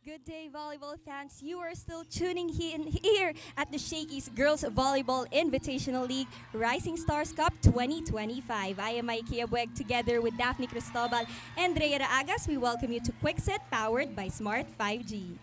Good day, volleyball fans. You are still tuning in here at the Shakey's Girls Volleyball Invitational League Rising Stars Cup 2025. I am Ikea Bueg together with Daphne Cristobal and Rhea Agas. We welcome you to Quick Set powered by Smart 5G.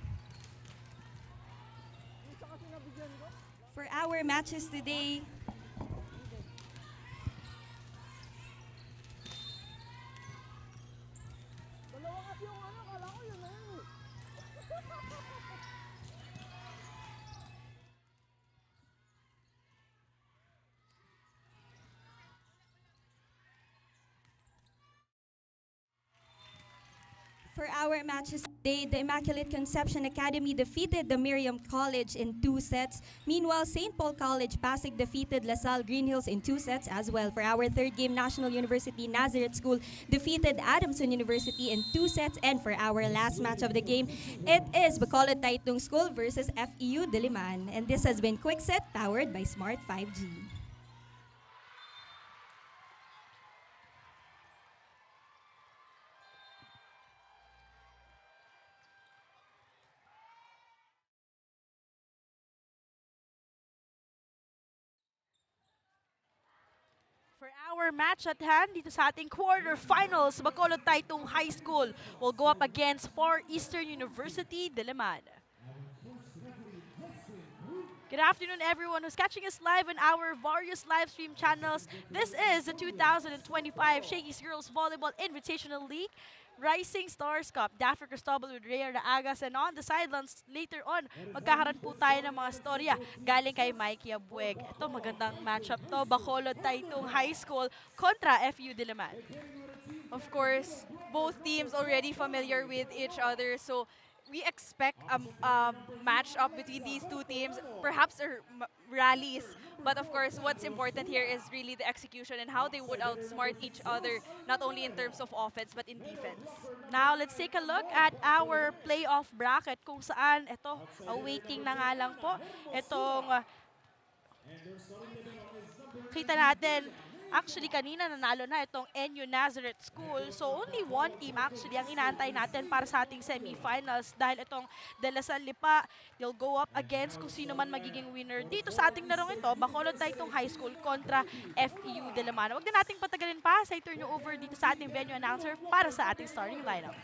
For our matches today, the Immaculate Conception Academy defeated the Miriam College in 2 sets. Meanwhile, St. Paul College Pasig defeated LaSalle Green Hills in 2 sets as well. For our third game, National University Nazareth School defeated Adamson University in 2 sets. And for our last match of the game, it is Bacolod Tung School versus FEU-Diliman. And this has been Quick Set powered by Smart 5G. For our match at hand, dito sa ating quarterfinals, Bacolod Tung High School will go up against Far Eastern University-Diliman. Good afternoon, everyone who's catching us live on our various live stream channels. This is the 2025 Shakey's Girls Volleyball Invitational League Rising Stars Cup. Daphne Cristobal with Rhea Agas, and on the sidelines later on, magkakaroon po tayo ng mga storya galing kay Mikey Abueg. Ito, magandang matchup to. Bacolod Tung High School kontra FEU-Diliman. Of course, both teams already familiar with each other, so we expect a match-up between these two teams, perhaps rallies. But of course, what's important here is really the execution and how they would outsmart each other, not only in terms of offense, but in defense. Now, let's take a look at our playoff bracket kung saan, ito, awaiting na nga lang po, itong kita natin. Actually, kanina nanalo na itong NU Nazareth School. So, only one team actually ang inaantay natin para sa ating semifinals dahil itong De La Salle Lipa, they'll go up against kung sino man magiging winner dito sa ating larong ito, Bacolod Tung High School kontra FEU-Diliman. Huwag na nating patagalin pa. I turn you over dito sa ating venue announcer para sa ating starting lineup.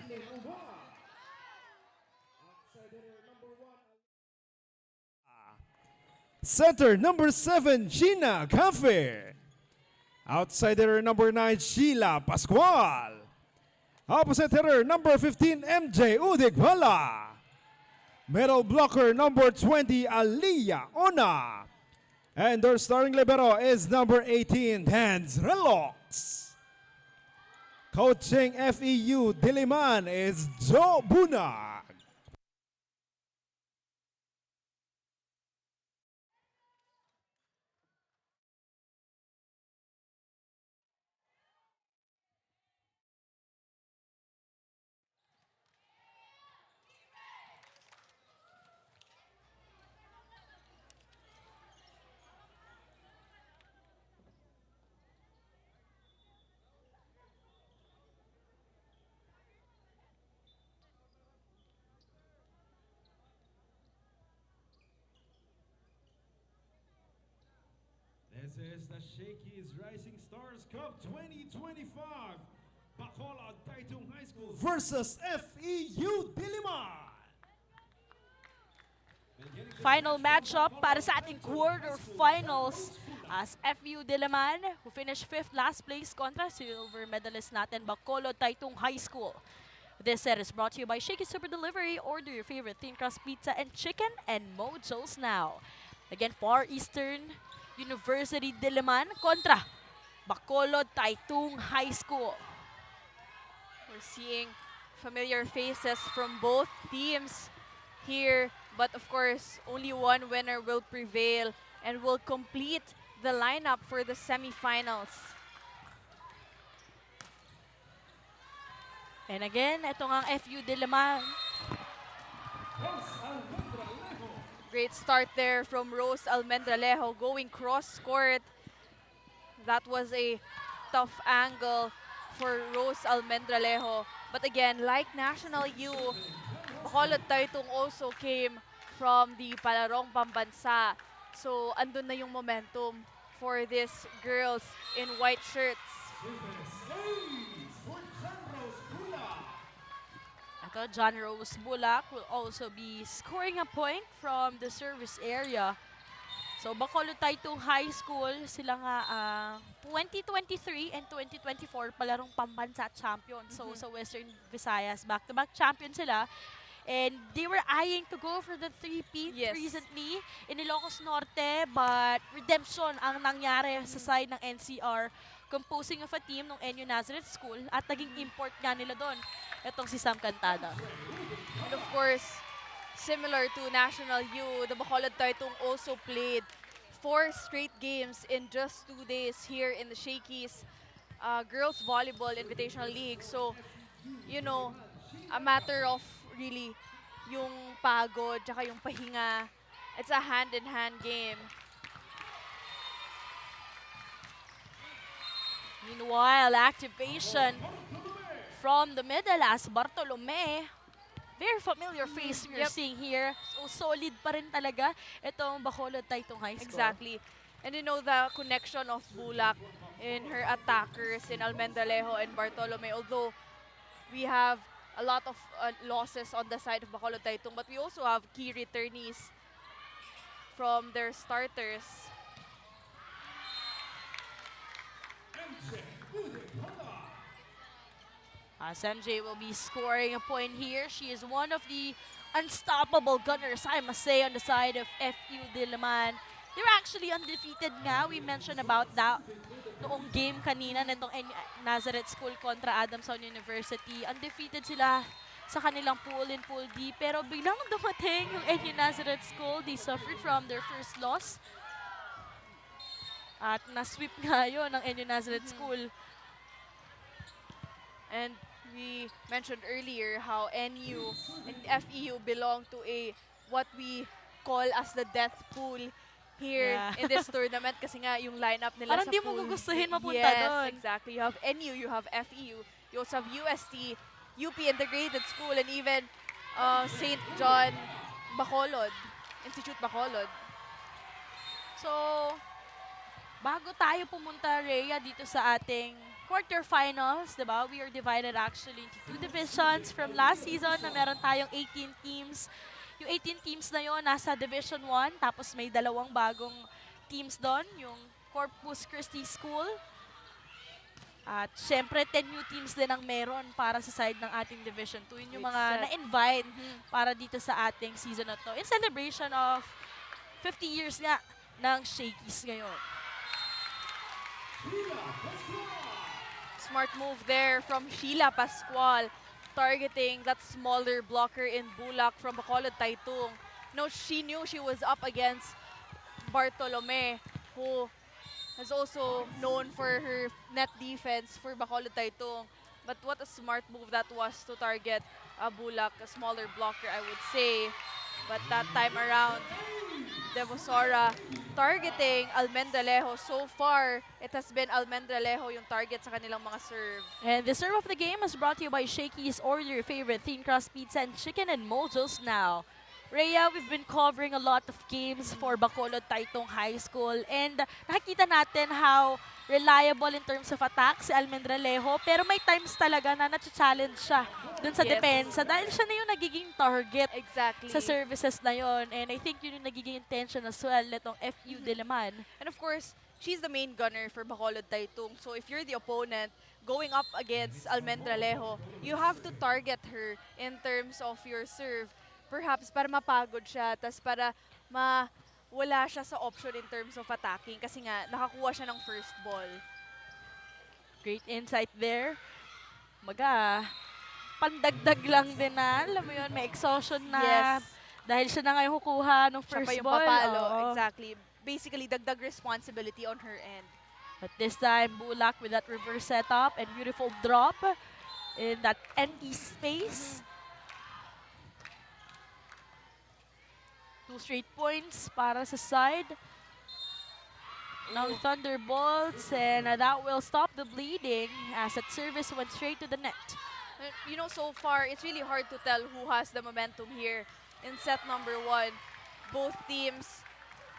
Center number 7, Gina Cafe. Outside hitter number 9, Sheila Pascual. Opposite hitter number 15, MJ Udigwala. Middle blocker number 20, Aliyah Ona. And their starting libero is number 18, Hans Relox. Coaching FEU-Diliman is Joe Buna. This is the Shakey's Rising Stars Cup 2025. Bacolod Tung High School Versus FEU-Diliman. Final matchup para sa ating quarterfinals as FEU-Diliman, who finished 5th last place kontra silver medalist natin Bacolod Tung High School. This set is brought to you by Shakey Super Delivery. Order your favorite thin crust pizza and chicken and mojos now. Again, Far Eastern University-Diliman kontra Bacolod Tung High School. We're seeing familiar faces from both teams here, but of course, only one winner will prevail and will complete the lineup for the semifinals. And again, ito ang FEU-Diliman. Great start there from Rose Almendralejo going cross court. That was a tough angle for Rose Almendralejo. But again, like National U, Bacolod Taitung also came from the Palarong Pambansa. So, andun na yung momentum for these girls in white shirts. Ito, John Rose Bulak will also be scoring a point from the service area. So, Bacolod Taitung High School, sila nga 2023 and 2024 palarong pambansa champion. So, sa Western Visayas, back-to-back champion sila. And they were eyeing to go for the three-peat recently in Ilocos Norte, but redemption ang nangyari sa side ng NCR, composing of a team ng NU Nazareth School at naging import nga nila doon. Itong si Sam Cantada. And of course, similar to National U, the Bacolod Taitung also played 4 straight games in just 2 days here in the Shakey's Girls Volleyball Invitational League. So, you know, a matter of really yung pagod, tsaka yung pahinga. It's a hand-in-hand game. Meanwhile, activation from the middle as Bartolome. Very familiar face we're seeing here. So solid pa rin talaga itong Bacolod Taitung High School. Exactly. And you know the connection of Bulak in her attackers in Almendalejo and Bartolome. Although we have a lot of losses on the side of Bacolod Taitung, but we also have key returnees from their starters. As MJ will be scoring a point here. She is one of the unstoppable gunners, I must say, on the side of FEU-Diliman. They're actually undefeated nga. We mentioned about that noong game kanina nitong Nazareth School kontra Adamson University. Undefeated sila sa kanilang pool in Pool D. Pero biglang dumating yung NU Nazareth School. They suffered from their first loss. At na-sweep nga yun ng NU Nazareth School. And we mentioned earlier how NU and FEU belong to what we call as the death pool here in this tournament kasi nga yung lineup nila parang sa di mo pool. gugustuhin mapunta doon. Yes, exactly. You have NU, you have FEU, you also have UST, UP Integrated School, and even St. John Bacolod, Institute Bacolod. So, bago tayo pumunta, Rhea, dito sa ating quarterfinals, diba? We are divided actually into 2 divisions from last season na meron tayong 18 teams. Yung 18 teams na yon nasa Division 1, tapos may 2 bagong teams doon, yung Corpus Christi School. At syempre, 10 new teams din ang meron para sa side ng ating Division 2. Yun yung mga na-invite para dito sa ating season na to. In celebration of 50 years nga ng Shakey's ngayon. Smart move there from Sheila Pascual, targeting that smaller blocker in Bulak from Bacolod Taitung. No, she knew she was up against Bartolome, who is also known for her net defense for Bacolod Taitung. But what a smart move that was to target Bulak, a smaller blocker, I would say. But that time around, Devosora targeting Almendalejo. So far, it has been Almendalejo yung target sa kanilang mga serve. And the serve of the game is brought to you by Shakey's. Order your favorite thin crust pizza and chicken and mojos now. Rhea, we've been covering a lot of games for Bacolod Taitung High School, and nakikita natin how reliable in terms of attack si Almendalejo, pero may times talaga na na-challenge siya dun sa depensa dahil siya na yung nagiging target sa services na yon. And I think yun yung nagiging intention as well nitong FEU-Diliman. And of course, she's the main gunner for Bacolod Taitung. So if you're the opponent going up against Almendalejo, you have to target her in terms of your serve. Perhaps para mapagod siya, tas para wala siya sa option in terms of attacking kasi nga nakakuha siya ng first ball. Great insight there. Pandagdag lang din na, alam mo yun, may exhaustion na. Dahil siya na ngayon kukuha ng first siya pa yung ball. papalo. Exactly. Basically, dagdag responsibility on her end. But this time, Bulak with that reverse setup and beautiful drop in that empty space. 2 straight points para sa side ng Thunderbolts, and that will stop the bleeding as that service went straight to the net. You know, so far, it's really hard to tell who has the momentum here in set number 1. Both teams,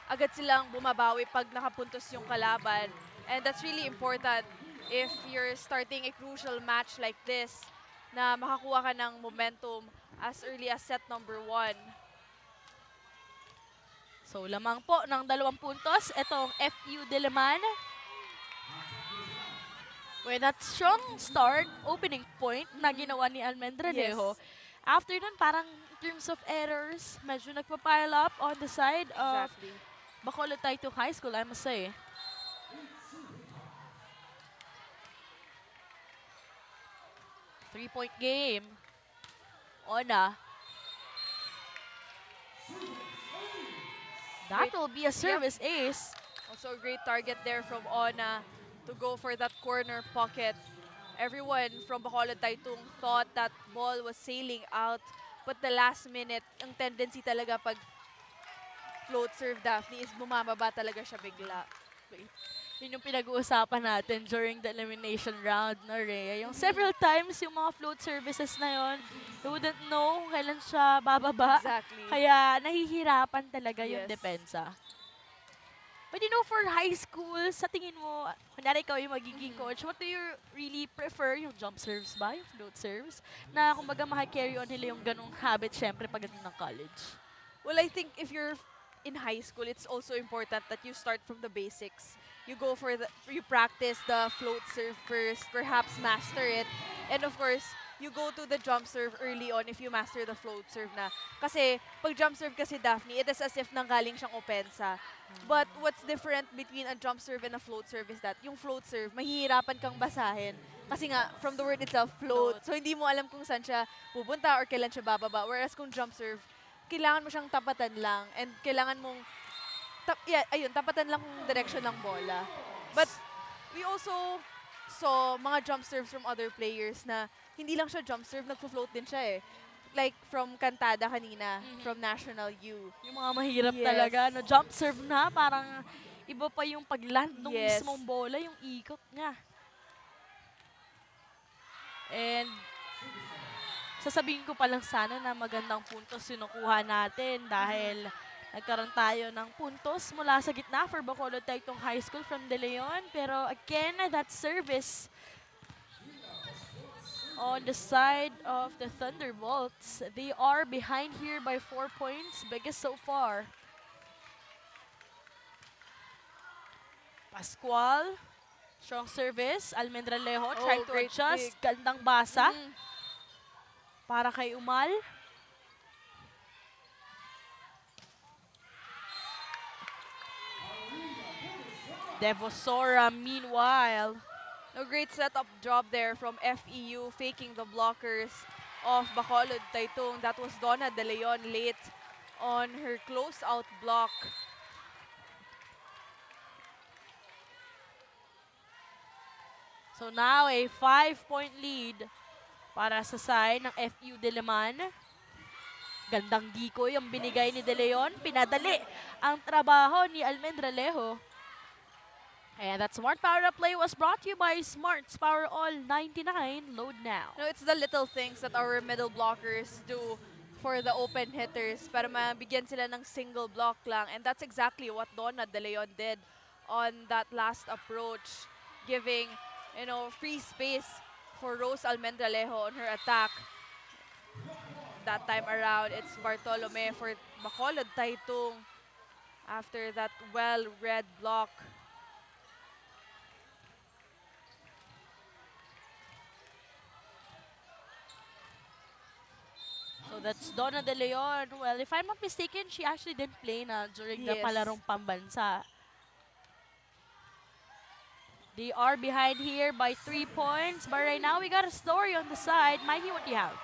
agad silang bumabawi pag nakapuntos yung kalaban. And that's really important if you're starting a crucial match like this na makakuha ka ng momentum as early as set number 1. So lamang po ng 2 puntos itong FEU-Diliman. With that strong start, opening point na ginawa ni Almendralejo. Yes. After nun, parang in terms of errors, medyo nagpa-pile up on the side of Exactly. Bacolod Taitung High School, I must say. Three-point game. Ona. That will be a service ace. Also a great target there from Ona to go for that corner pocket. Everyone from Bacolod Taitung thought that ball was sailing out, but the last minute, ang tendency talaga pag float serve Daphne is bumababa talaga siya bigla. Yun yung pinag-uusapan natin during the elimination round, no, Rhea? Yung several times yung mga float services na yon, you wouldn't know kailan siya bababa. Exactly. Kaya nahihirapan talaga yung Yes. depensa. But you know, for high school, sa tingin mo, kunyari ikaw yung magiging coach, what do you really prefer? Yung jump serves ba? Yung float serves? Na kumbaga maka-carry on nila yung ganong habit syempre pagdating ng college. Well, I think if you're in high school, it's also important that you start from the basics. You go for you practice the float serve first, perhaps master it. And of course, you go to the jump serve early on if you master the float serve na. Kasi pag jump serve kasi Daphne, it is as if nanggaling siyang opensa. But what's different between a jump serve and a float serve is that yung float serve, mahihirapan kang basahin. Kasi nga, from the word itself, float. So hindi mo alam kung saan siya pupunta or kailan siya bababa. Whereas kung jump serve, kailangan mo siyang tapatan lang. And kailangan mong, tapatan lang kung direction ng bola. But we also saw mga jump serves from other players na hindi lang siya jump serve, nagpo-float din siya eh. Like from Cantada kanina, from National U. Yung mga mahirap Yes. talaga, no? Jump serve na, parang iba pa yung pag-land ng Yes. mismong bola, yung ikot niya. And sasabihin ko pa lang sana na magandang puntos sinukuha natin dahil nagkaroon tayo ng puntos mula sa gitna for Bacolod Taitung High School from De Leon. Pero again, that service on the side of the Thunderbolts. They are behind here by 4 points, biggest so far. Pascual, strong service. Almendralejo trying to great adjust. dig. Gandang basa para kay Umal. Devosora, meanwhile. A great setup job there from FEU, faking the blockers of Bacolod Taitung. That was Donna De Leon late on her close-out block. So now a 5-point lead para sa side ng FEU-Diliman. Gandang dikoy ang binigay ni De Leon. Pinadali ang trabaho ni Almendralejo. And that Smart Power Up play was brought to you by Smart's Power All 99. Load now. No, it's the little things that our middle blockers do for the open hitters para mabigyan sila ng single block lang. And that's exactly what Donna De Leon did on that last approach, giving, free space for Rose Almendralejo on her attack. That time around, it's Bartolome for Bacolod Taitung after that well-read block. So that's Donna De Leon. Well, if I'm not mistaken, she actually didn't play na during the Yes. palarong pambansa. They are behind here by 3 points. But right now, we got a story on the side. Mikey, what do you have?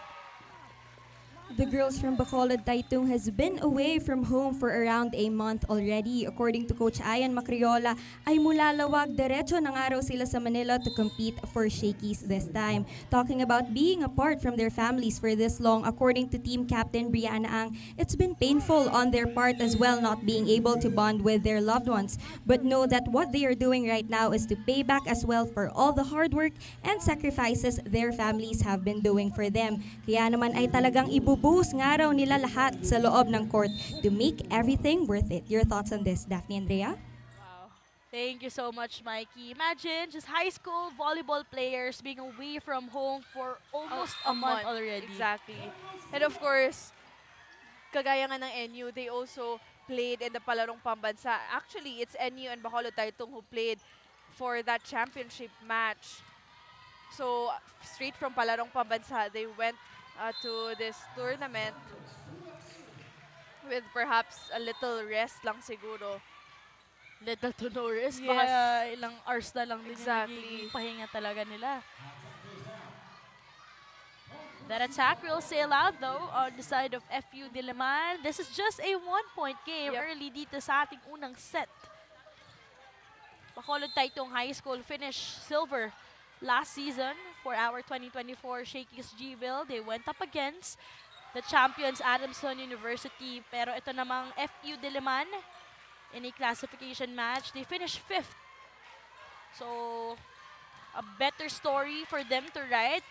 The girls from Bacolod Tung has been away from home for around a month already. According to Coach Ian Macriola, ay mulalawag diretso ng araw sila sa Manila to compete for Shakey's this time. Talking about being apart from their families for this long, according to team captain Brianna Ang, it's been painful on their part as well not being able to bond with their loved ones. But know that what they are doing right now is to pay back as well for all the hard work and sacrifices their families have been doing for them. Kaya naman ay talagang ibubuhos nga raw nila lahat sa loob ng court to make everything worth it. Your thoughts on this, Daphne Andrea? Wow. Thank you so much, Mikey. Imagine just high school volleyball players being away from home for almost a month already. Exactly. And of course, kagaya nga ng NU, they also played in the Palarong Pambansa. Actually, it's NU and Bacolod Tung who played for that championship match. So, straight from Palarong Pambansa, they went to this tournament with perhaps a little rest lang siguro. Little to no rest. Yes. Baka ilang hours na lang din Exactly. yung nagiging pahinga talaga nila. That attack will sail out though on the side of FEU-Diliman. This is just a 1-point game early dito sa ating unang set. Bacolod Tung High School finished silver last season for our 2024 Shakey's GVIL. They went up against the champions Adamson University. Pero ito namang FEU-Diliman in a classification match. They finished 5th. So, a better story for them to write.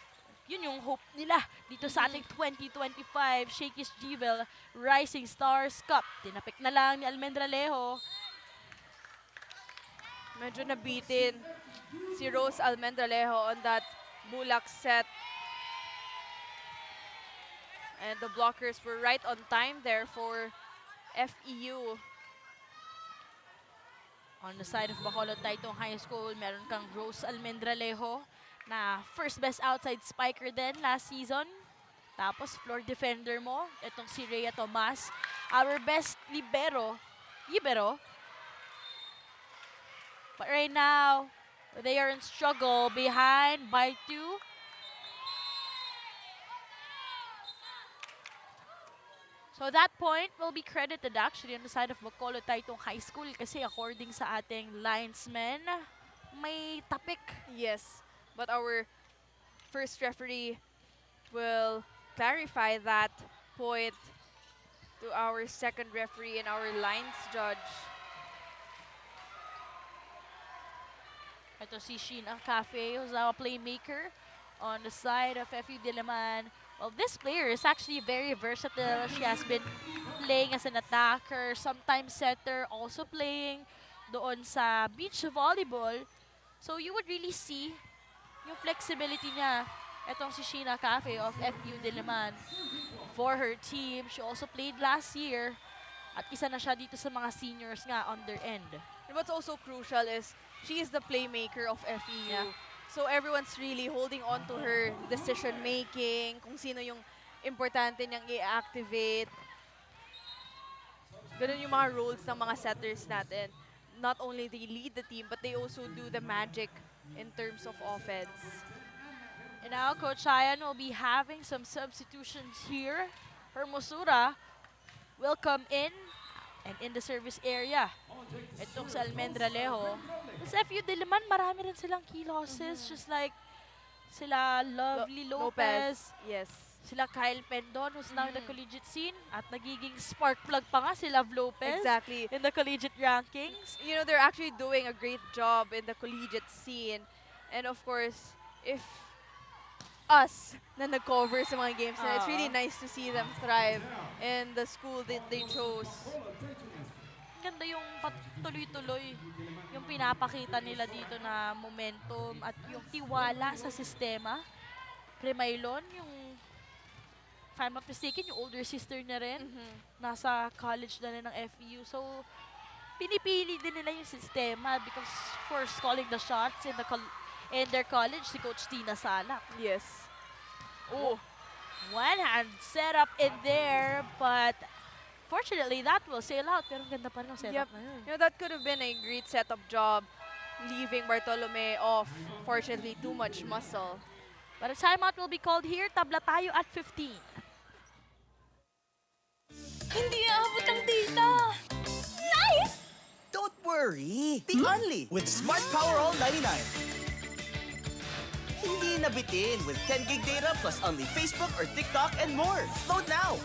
Yun yung hope nila dito sa ating 2025 Shakey's GVIL Rising Stars Cup. Tinapik na lang ni Almendralejo. Medyo nabitin si Rose Almendralejo on that bulak set. And the blockers were right on time there for FEU. On the side of Bacolod Tung High School, meron kang Rose Almendralejo na first best outside spiker din last season. Tapos floor defender mo, itong si Rhea Tomas, our best libero. But right now, they are in struggle behind by 2. So that point will be credited actually on the side of Bacolod Tung High School kasi according sa ating linesmen, may tapik. Yes, but our first referee will clarify that point to our second referee and our lines judge. Ito si Sheena Cafe, who's now a playmaker on the side of FEU-Diliman. Well, this player is actually very versatile. She has been playing as an attacker, sometimes setter, also playing doon sa beach volleyball. So you would really see yung flexibility niya. Itong si Sheena Cafe of FEU-Diliman for her team. She also played last year at isa na siya dito sa mga seniors nga on their end. And what's also crucial is she is the playmaker of FEU. Yeah. So everyone's really holding on to her decision-making, kung sino yung importante niyang i-activate. Ganun yung mga roles ng mga setters natin. Not only they lead the team, but they also do the magic in terms of offense. And now Coach Ian will be having some substitutions here. Hermosura will come in and in the service area. Itong sa Almendralejo. Sa FEU-Diliman, marami rin silang key losses. Just like sila Lovely Lopez. Yes. Sila Kyle Pendon, who's now in the collegiate scene. At nagiging spark plug pa nga si Love Lopez. Exactly. In the collegiate rankings. You know, they're actually doing a great job in the collegiate scene. And of course, if us na nag-cover sa mga games na, it's really nice to see them thrive in the school that they chose. Ganda yung tuloy-tuloy yung pinapakita nila dito na momentum at yung tiwala sa sistema. Premaylon, yung if I'm not mistaken, yung older sister na rin, nasa college na rin ng FEU. So, pinipili din nila yung sistema because first calling the shots in their college, si Coach Tina Salle. Yes. Oh, one hand set up in there, but fortunately, that will sail out. Pero ang ganda pa rin ang setup na yun. You know, that could have been a great setup job, leaving Bartolome off. Fortunately, too much muscle. But a timeout will be called here. Tabla tayo at 15. worry. The only with Smart Power All 99. Hindi nabitin with 10 gig data plus only Facebook or TikTok and more. Load now.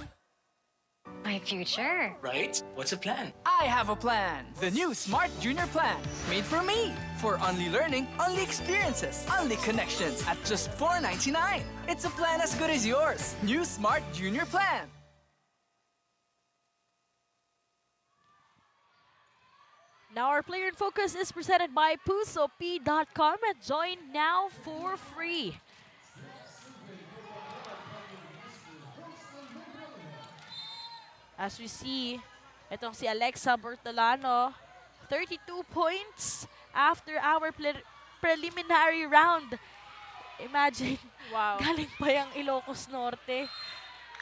My future. Right? What's the plan? I have a plan. The new Smart Junior Plan. Made for me. For only learning, only experiences, only connections at just $4.99. It's a plan as good as yours. New Smart Junior Plan. Now our Player in Focus is presented by PusoP.com and join now for free. As we see, itong si Alexa Bertolano, 32 points after our preliminary round. Imagine, Wow. galing pa yung Ilocos Norte.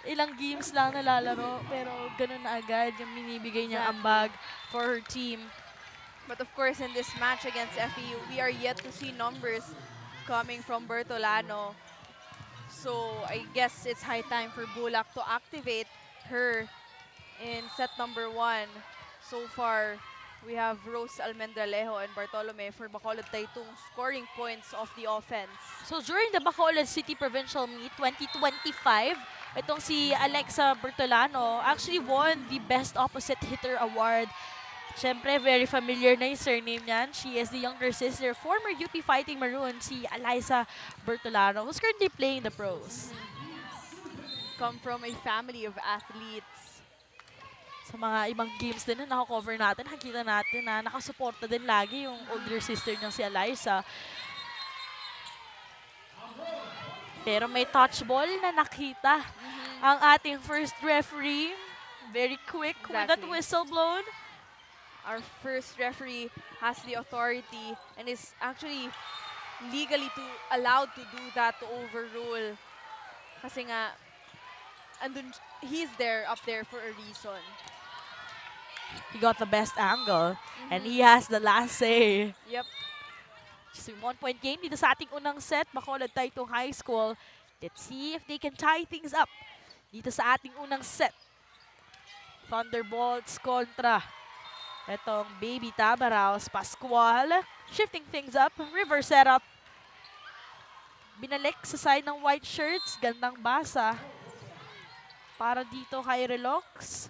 Ilang games lang nalalaro, pero ganun na agad yung minibigay niya ambag for her team. But of course, in this match against FEU, we are yet to see numbers coming from Bertolano. So I guess it's high time for Bulak to activate her in set number 1. So far, we have Rose Almendralejo and Bartolome for Bacolod Taytung scoring points off the offense. So during the Bacolod City Provincial Meet 2025, itong si Alexa Bertolano actually won the Best Opposite Hitter Award. Siyempre, very familiar na yung surname niyan. She is the younger sister, former UP Fighting Maroon, si Eliza Bertolano, who's currently playing the pros. Come from a family of athletes. Sa mga ibang games din na nakakover natin, nakikita natin na nakasuporta din lagi yung older sister niyang si Eliza. Pero may touch ball na nakita ang ating first referee. Very quick with that whistle blown. Our first referee has the authority and is actually legally allowed to do that, to overrule. Kasi nga, he's up there for a reason. He got the best angle and he has the last say. Yep. Just a 1-point game dito sa ating unang set, Bacolod Taytung High School. Let's see if they can tie things up dito sa ating unang set. Thunderbolts kontra etong Baby Tabaraos Pascual. Shifting things up, reverse setup. Binalik sa side ng white shirts, gandang basa. Para dito kay Relox.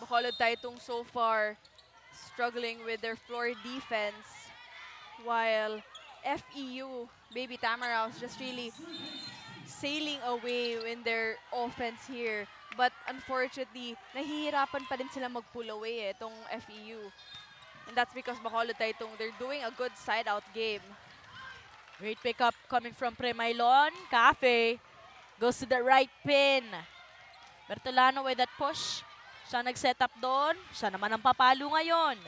Bacolod Taytung so far struggling with their floor defense, while FEU, Baby Tamaraos, just really sailing away in their offense here. But unfortunately, nahihirapan pa din sila mag-pull away itong FEU. And that's because Bacolod Taytung, they're doing a good side-out game. Great pickup coming from Premailon. Cafe goes to the right pin. Bertolano with that push. Siya nag-set up doon. Siya naman ang papalo ngayon.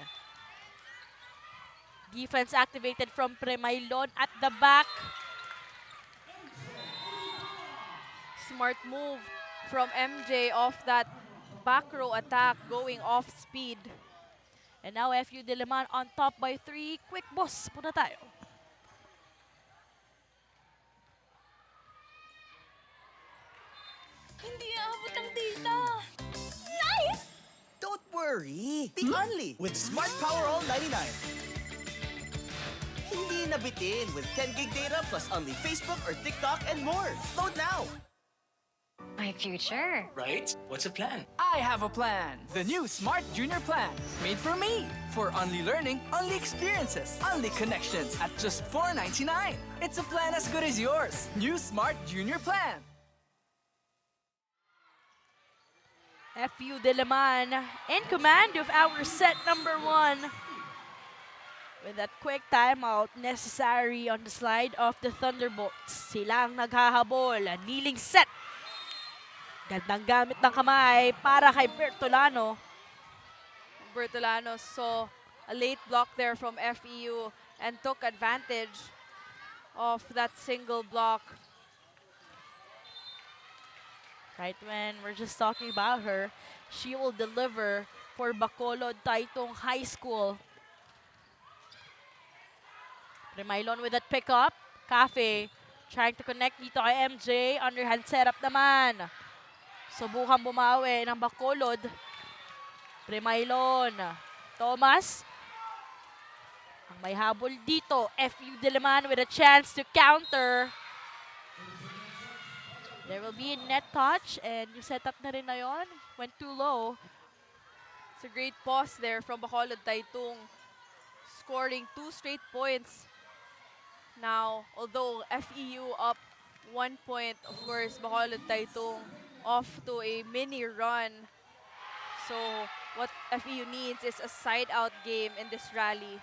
Defense activated from Premailon at the back. Smart move from MJ off that back row attack, going off speed. And now FEU-Diliman on top by 3. Quick boss, puna tayo. Hindi aabot ang data. Nice! Don't worry. The only with Smart Power All 99. Hindi nabitin with 10 gig data plus only Facebook or TikTok and more. Load now. My future. Right? What's the plan? I have a plan. The new Smart Junior Plan. Made for me. For only learning, only experiences, only connections at just $4.99. It's a plan as good as yours. New Smart Junior Plan. FEU-Diliman in command of our set number 1. With that quick timeout necessary on the slide of the Thunderbolts. Sila ang naghahabol. Kneeling set. Gandang gamit ng kamay para kay Bertolano. Bertolano saw a late block there from FEU and took advantage of that single block. Right when we're just talking about her, she will deliver for Bacolod Taytung High School. Premailon with that pickup. Cafe trying to connect dito kay MJ. Underhand setup naman. Subukan bumawi ng Bacolod. Premailon. Thomas. Ang may habol dito, FEU-Diliman with a chance to counter. There will be a net touch and yung setup na rin na yun went too low. It's a great pause there from Bacolod Taitung, scoring 2 straight points. Now, although FEU up 1 point, of course, Bacolod Taitung off to a mini run. So, what FEU needs is a side-out game in this rally.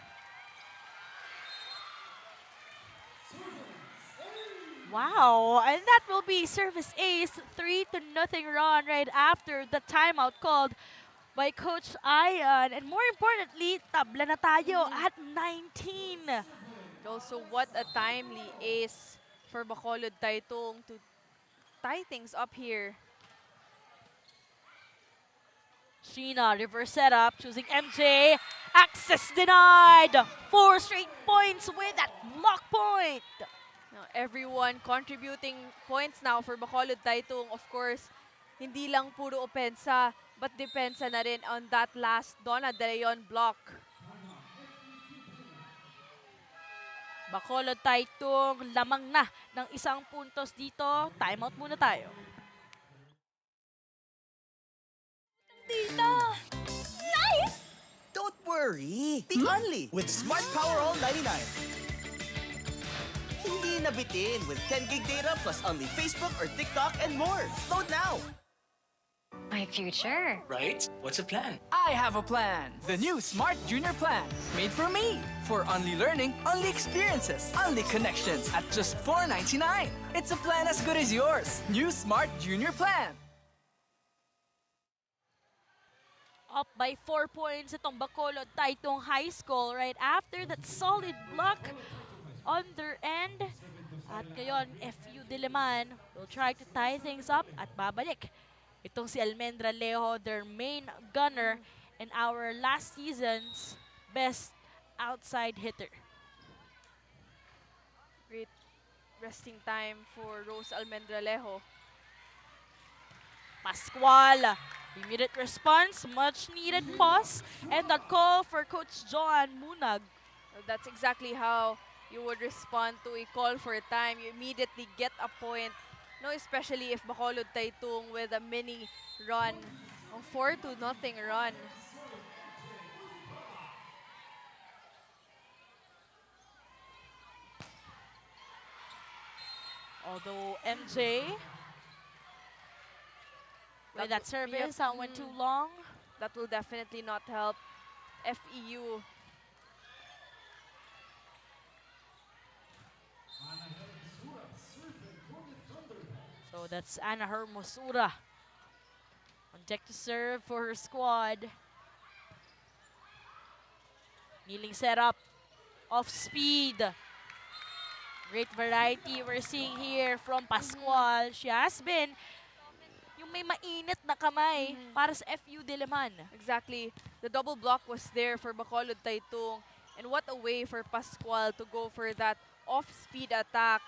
Wow, and that will be service ace, 3-0 run right after the timeout called by Coach Ian. And more importantly, tabla na tayo at 19. And also, what a timely ace for Bacolod Taitung to tie things up here. Sheena, reverse setup, choosing MJ. Access denied. 4 straight points with that block point. Now, everyone contributing points now for Bacolod Taitung. Of course, hindi lang puro opensa, but depensa na rin on that last Donna De Leon block. Bacolod Taitung, lamang na ng 1 puntos dito. Timeout muna tayo. Tita! Nice! Don't worry! Be only with Smart Power All 99. Hindi nabitin with 10 gig data plus only Facebook or TikTok and more. Load now! My future. Right? What's the plan? I have a plan. The new Smart Junior Plan. Made for me. For only learning, only experiences, only connections at just $4.99. It's a plan as good as yours. New Smart Junior Plan. Up by 4 points itong Bacolod Taitung High School right after that solid block on their end. At ngayon, FEU-Diliman will try to tie things up at babalik. Itong si Almendra Lejo, their main gunner and our last season's best outside hitter. Great resting time for Rose Almendra Lejo. Pascual, immediate response, much needed pause, and the call for Coach Juan Munag. Well, that's exactly how you would respond to a call for time. You immediately get a point. No, especially if Bacolod Taitung with a mini run, a 4-0 run. Although MJ, with that service, that went too long. That will definitely not help FEU. So that's Ana Hermosura on deck to serve for her squad. Kneeling setup, off speed. Great variety we're seeing here from Pascual. She has been yung may mainit na kamay para sa FEU-Diliman. Exactly. The double block was there for Bacolod Taitung. And what a way for Pascual to go for that off-speed attack.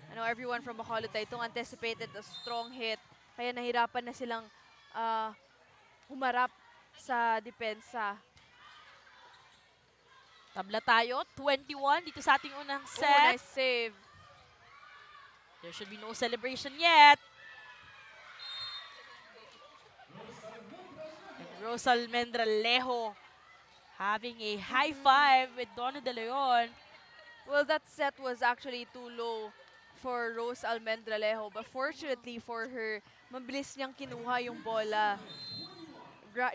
I know everyone from Bacolod Taitung anticipated a strong hit. Kaya nahirapan na silang humarap sa depensa. Tabla tayo, 21 dito sa ating unang set. Oh, nice save. There should be no celebration yet. And Rosal Mendralejo having a high five with Donna De Leon. Well, that set was actually too low for Rose Almendralejo. But fortunately for her, mabilis niyang kinuha yung bola.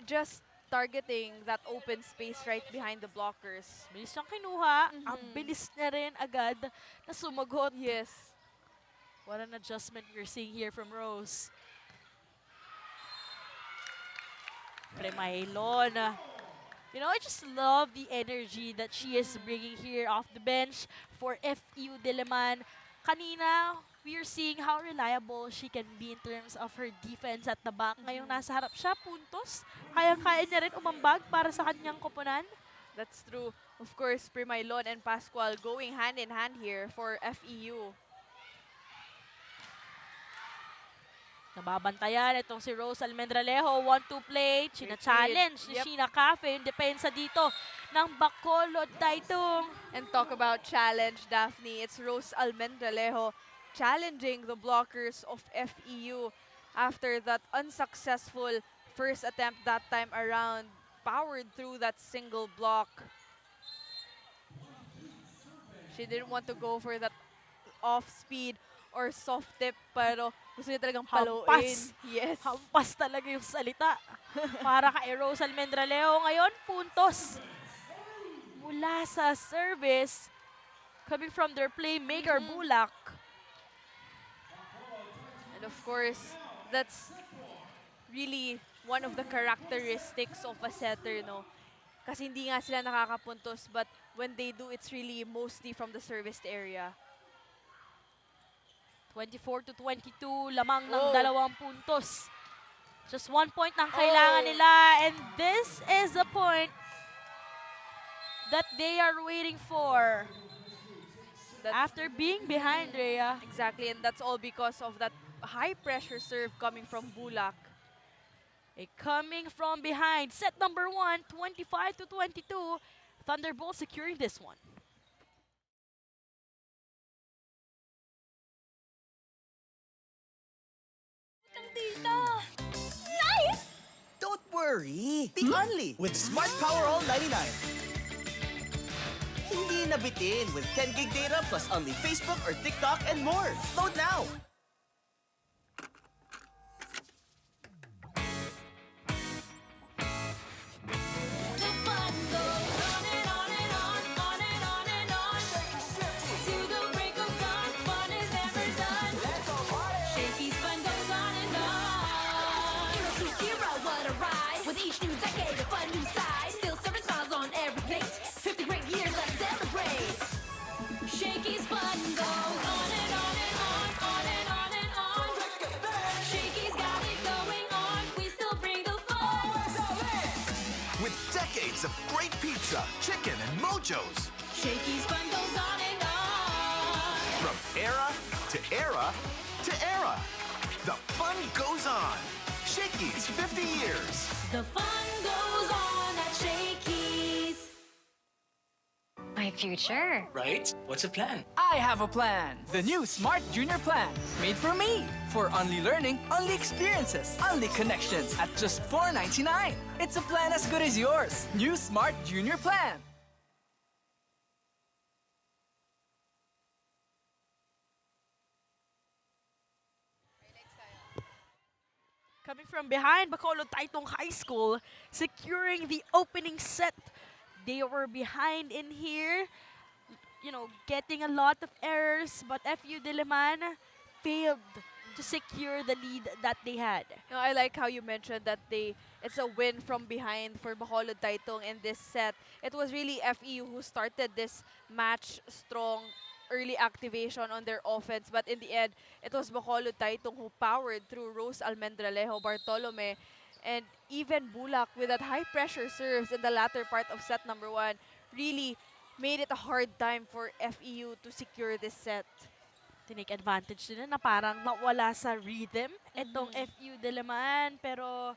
Just targeting that open space right behind the blockers. Bilis niyang kinuha. Ang bilis niya rin agad na sumagot. Yes. What an adjustment we're seeing here from Rose. Premailon. You know, I just love the energy that she is bringing here off the bench for FEU-Diliman. Kanina, we are seeing how reliable she can be in terms of her defense at the back. Ngayong nasa harap siya, puntos. Kaya-kaya niya rin umambag para sa kanyang koponan. That's true. Of course, Premailon and Pascual going hand in hand here for FEU. Nababantayan itong si Rose Almendralejo. 1-2 play. China-challenge ni Yep. Sheena Cafe. Yung depensa dito ng Bacolod Taitung. And talk about challenge, Daphne. It's Rose Almendralejo challenging the blockers of FEU after that unsuccessful first attempt that time around. Powered through that single block. She didn't want to go for that off-speed or soft tip, pero gusto niya talagang paluin. Hampas. Yes. Hampas talaga yung salita. Para kay Rose Almendralejo. Ngayon, puntos. Mula sa service, coming from their playmaker, Bulak. And of course, that's really one of the characteristics of a setter, no? Kasi hindi nga sila nakakapuntos, but when they do, it's really mostly from the service area. 24-22, lamang ng Oh. 2 puntos. Just 1 point ang kailangan nila, and this is the point that they are waiting for. After being behind, Rhea. Exactly, and that's all because of that high-pressure serve coming from Bulak. Coming from behind, set number 1, 25-22. Thunderbolts securing this one. Tita! Nice! Don't worry. The only with Smart Power All 99. Hindi nabitin with 10 gig data plus only Facebook or TikTok and more. Load now. The fun goes on and on and on, on and on and on. To the break of dawn, fun is never done. Shakey's fun goes on and on. Hero to hero, what a ride. With each new decade, a fun new side. Still serving smiles on every plate. 50 great years, let's celebrate. Shakey's fun goes on and on and on, on and on and on. Shakey's got it going on, we still bring the fun. With decades of great pizza, chicken, and mojos. Shakey's fun goes on and on. From era to era to era. The fun goes on. Shakey's 50 years. The fun goes on at Shakey's. My future. Right? What's the plan? I have a plan. The new Smart Junior Plan. Made for me. For only learning, only experiences, only connections at just $4.99. It's a plan as good as yours. New Smart Junior Plan. Coming from behind, Bacolod Taitung High School securing the opening set. They were behind in here, getting a lot of errors, but FEU-Diliman failed to secure the lead that they had. I like how you mentioned that it's a win from behind for Bacolod Taitung in this set. It was really FEU who started this match strong, early activation on their offense, but in the end, it was Bacolod Taitung who powered through Rose Almendralejo, Bartolome, and even Bulak with that high-pressure serves in the latter part of set number 1 really made it a hard time for FEU to secure this set. Tinake advantage nila na parang nawala sa rhythm itong FEU-Diliman, pero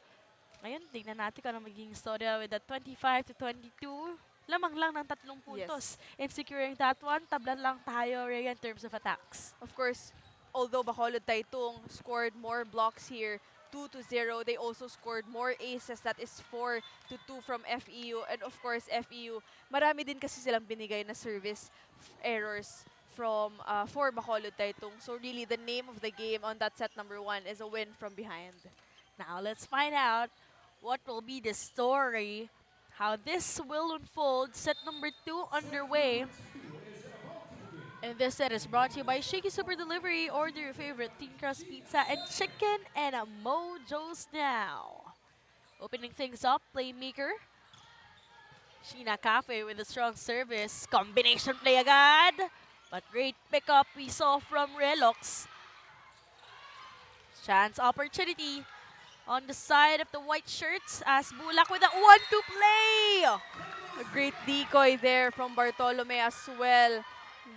ngayon tingnan natin kung ano magiging storya with that 25-22. Lamang lang ng 3 puntos. In securing that one, tablan lang tayo Rhea, in terms of attacks. Of course, although Bacolod Taitung scored more blocks here, 2-0, they also scored more aces, that is 4-2 from FEU. And of course, FEU, marami din kasi silang binigay na service errors for Bacolod Taitung. So really, the name of the game on that set number 1 is a win from behind. Now let's find out what will be the story, how this will unfold. Set number 2 underway. And this set is brought to you by Shakey Super Delivery. Order your favorite thin crust pizza and chicken and a mojos now. Opening things up, playmaker Sheena Cafe with a strong service. Combination play agad. But great pickup we saw from Relox. Chance opportunity on the side of the white shirts as Bulak with a 1-2 play. A great decoy there from Bartolome as well.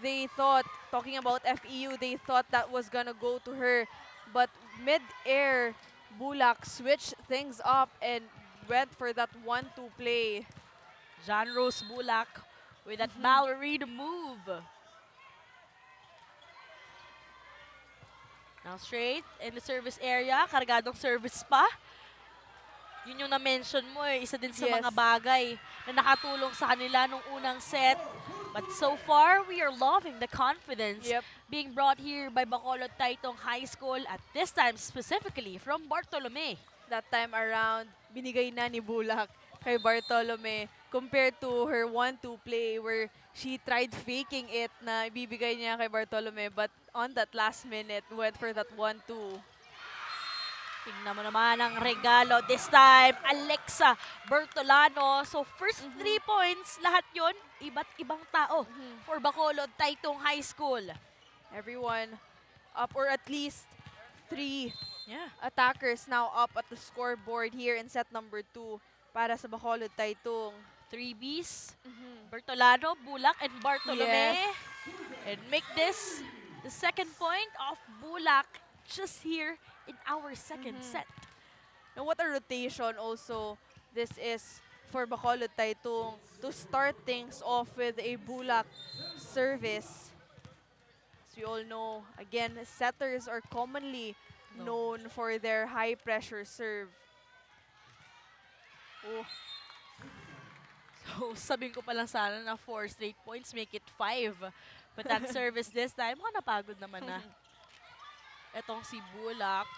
They thought, talking about FEU, they thought that was gonna go to her. But mid-air, Bulak switched things up and went for that 1-2 play. John Rose Bulak with that ballerina move. Now straight in the service area, kargadong service pa. Yun yung na-mention mo isa din sa mga bagay na nakatulong sa kanila nung unang set. But so far, we are loving the confidence being brought here by Bacolod Taytong High School at this time specifically from Bartolome. That time around, binigay na ni Bulak kay Bartolome compared to her 1-2 play where she tried faking it na ibibigay niya kay Bartolome but on that last minute, went for that 1-2. Tingnan mo naman ang regalo this time, Alexa Bertolano. So first 3 points, lahat yon iba't ibang tao for Bacolod Taytong High School. Everyone up or at least 3 attackers now up at the scoreboard here in set number 2 para sa Bacolod Taytong. 3 Bs, Bertolano, Bulak, and Bartolome. And make this the second point of Bulak just here in our second set. And what a rotation also this is for Bacolod Taytong to start things off with a Bulak service. As we all know, again, setters are commonly known for their high pressure serve. Oh. So sabihin ko pa lang sana na 4 straight points, make it 5. But that service this time, mukhang napagod naman na. Etong si Bulak.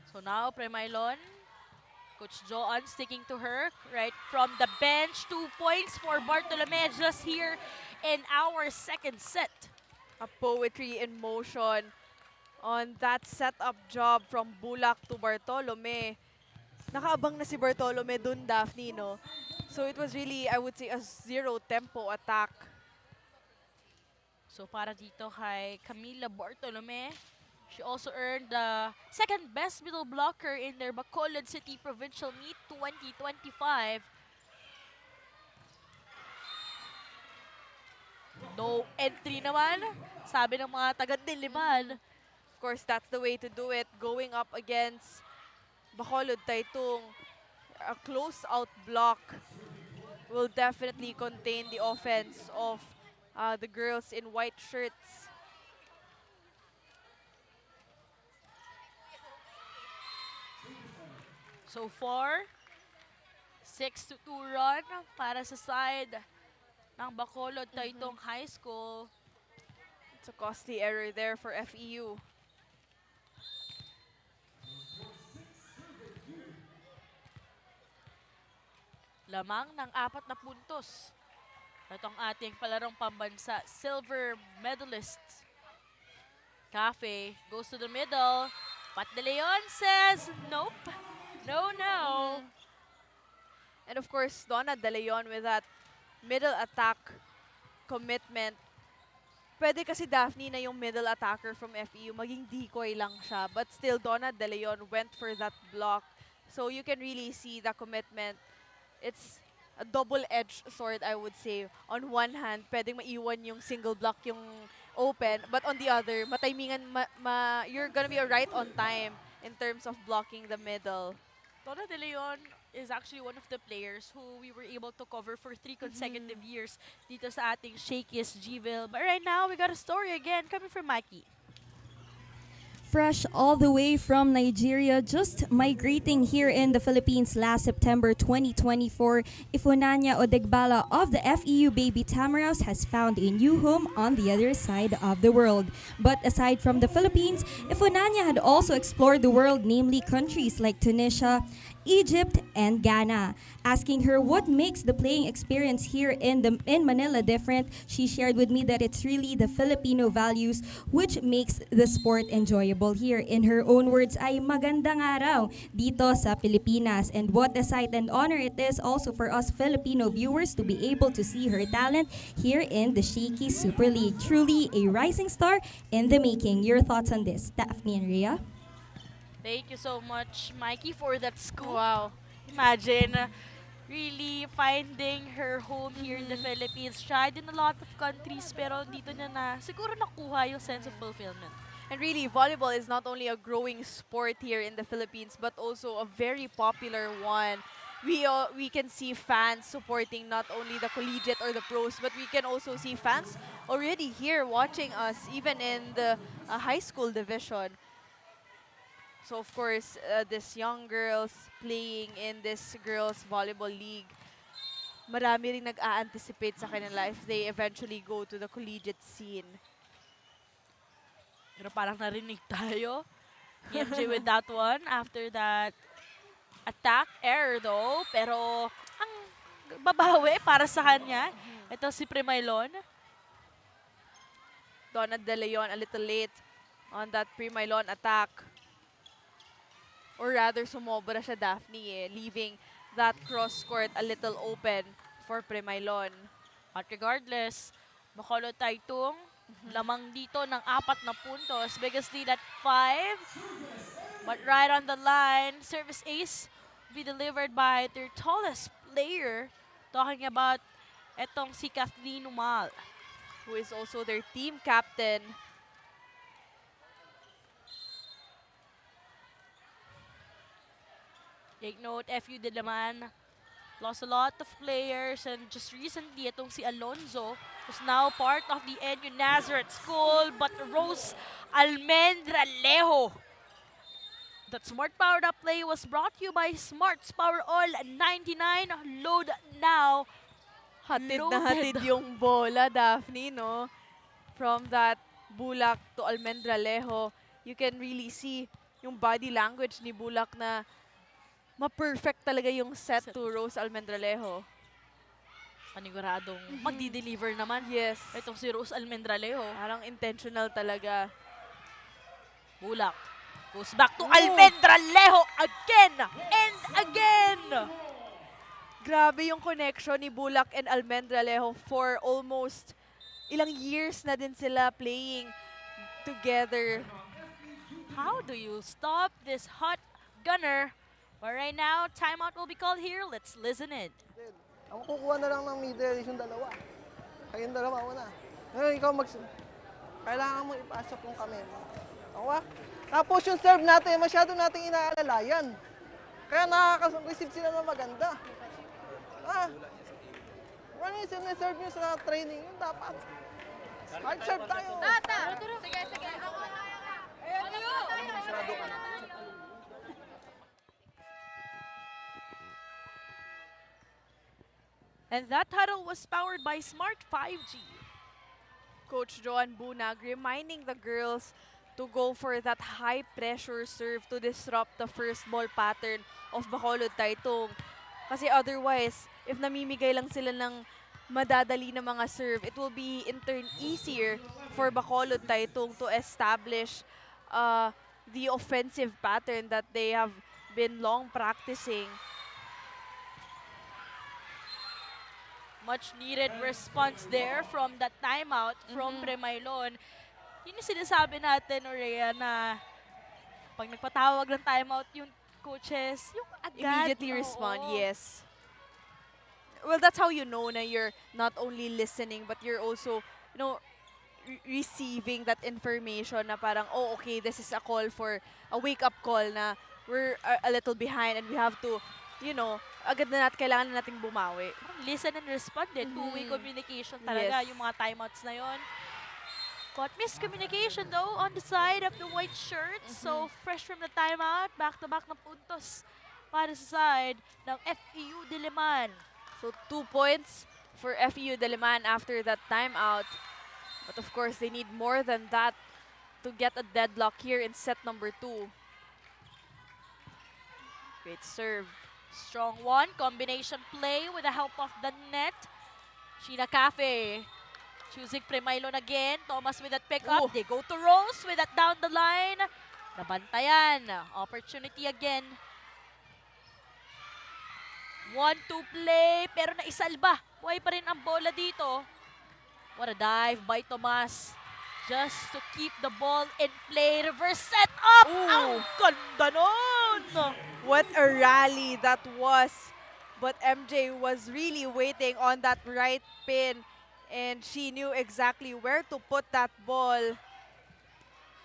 So now, Premailon. Coach Joan sticking to her right from the bench. 2 points for Bartolome just here in our second set. A poetry in motion on that setup job from Bulak to Bartolome. Nakaabang na si Bartolome dun, Daphne, no? So it was really, I would say, a zero-tempo attack. So para dito kay Camila Bartolome, she also earned the second best middle blocker in their Bacolod City Provincial Meet 2025. No entry naman, sabi ng mga taga-Diliman. Of course, that's the way to do it. Going up against Bacolod Taytong, a close-out block will definitely contain the offense of the girls in white shirts. So far, 6-2 run para sa side ng Bacolod Taytong High School. It's a costly error there for FEU. Lamang ng 4 na puntos. Ito ang ating palarong pambansa, silver medalists. Cafe goes to the middle. Pat De Leon says, nope. No, no. And of course, Donna De Leon with that middle attack commitment. Pwede kasi Daphne na yung middle attacker from FEU, maging decoy lang siya. But still, Donna De Leon went for that block. So you can really see the commitment. It's a double-edged sword, I would say. On one hand, pwedeng maiwan yung single block yung open. But on the other, matimingan, you're gonna be right on time in terms of blocking the middle. Donna De Leon is actually one of the players who we were able to cover for 3 consecutive years dito sa ating Shakey SGVIL. But right now, we got a story again coming from Mikey. Fresh all the way from Nigeria, just migrating here in the Philippines last September 2024, Ifunanya Odegbala of the FEU Baby Tamaraws has found a new home on the other side of the world. But aside from the Philippines, Ifunanya had also explored the world, namely countries like Tunisia, Egypt, and Ghana. Asking her what makes the playing experience here in Manila different, she shared with me that it's really the Filipino values which makes the sport enjoyable here. In her own words, ay magandang araw dito sa Pilipinas. And what a sight and honor it is also for us Filipino viewers to be able to see her talent here in the Shakey Super League. Truly a rising star in the making. Your thoughts on this, Daphne and Rhea? Thank you so much, Mikey, for that scoop. Wow. Imagine, really finding her home here in the Philippines. Tried in a lot of countries, pero dito niya na siguro nakuha yung sense of fulfillment. And really, volleyball is not only a growing sport here in the Philippines, but also a very popular one. We can see fans supporting not only the collegiate or the pros, but we can also see fans already here watching us, even in the high school division. So of course, these young girls playing in this girls volleyball league, marami rin nag-a-anticipate sa kanila if they eventually go to the collegiate scene. Pero parang narinig tayo. EMJ with that one after that attack error though. Pero ang babawi para sa kanya. Ito si Primaylon. Donna De Leon a little late on that Primaylon attack. Or rather, sumobra siya, Daphne, leaving that cross-court a little open for Primaylon. At regardless, Bacolod Tung, lamang dito ng 4 na puntos. Biggest lead at 5. But right on the line, service ace be delivered by their tallest player. Talking about etong si Kathleen Umal, who is also their team captain. Take note, FEU-Diliman lost a lot of players, and just recently, itong si Alonzo was now part of the NU Nazareth School, but Rose Almendralejo. That Smart Powered Up play was brought to you by Smart's Power All 99. Load now. Hatid na hatid yung bola, Daphne, no? From that Bulak to Almendralejo, you can really see yung body language ni Bulak na ma-perfect talaga yung set to Rose Almendralejo. Paniguradong magdi-deliver naman. Yes. Itong si Rose Almendralejo. Parang intentional talaga. Bulak goes back to Almendralejo again and again. Grabe yung connection ni Bulak and Almendralejo for almost ilang years na din sila playing together. How do you stop this hot gunner? But right now, timeout will be called here. Let's listen in. Ako kukuha na lang ng middle yung dalawa. Kayong dalawa una. Ngayon, ikaw kailangan mo ipasok yung kamay mo. Okay? Tapos yung serve natin, masyado nating inaalalayan. Kaya nakaka-receive sila ng maganda. Ano yung sinaserve nyo sa training? Yung dapat. Hard serve tayo. Sige, sige. And that huddle was powered by Smart 5G. Coach Joan Bunag reminding the girls to go for that high-pressure serve to disrupt the first ball pattern of Bacolod Tung. Kasi otherwise, if namimigay lang sila ng madadali na mga serve, it will be in turn easier for Bacolod Tung to establish the offensive pattern that they have been long practicing. Much needed response there from that timeout from Primaylon. Yun yung sinasabi natin, Orea, na pag nagpatawag ng timeout yung coaches, yung agad. Immediately respond, yes. Well, that's how you know na you're not only listening, but you're also, you know, receiving that information na parang, oh, okay, this is a call for a wake-up call na we're a little behind and we have to, you know, agad na kailangan na nating bumawi. Listen and respond din. Two-way communication talaga yung mga timeouts na yon. Got miscommunication though on the side of the white shirts. So fresh from the timeout, back-to-back na puntos para sa side ng FEU-Diliman. So 2 points for FEU-Diliman after that timeout. But of course, they need more than that to get a deadlock here in set number 2. Great serve. Strong one, combination play with the help of the net. Sheena Cafe choosing Primaylon again. Thomas with that pickup. They go to Rose with that down the line. Nabantayan. Opportunity again. 1-2 play, pero naisalba. Buhay pa rin ang bola dito. What a dive by Tomas. Just to keep the ball in play. Reverse set up! Ang ganda nun! What a rally that was but MJ was really waiting on that right pin and she knew exactly where to put that ball.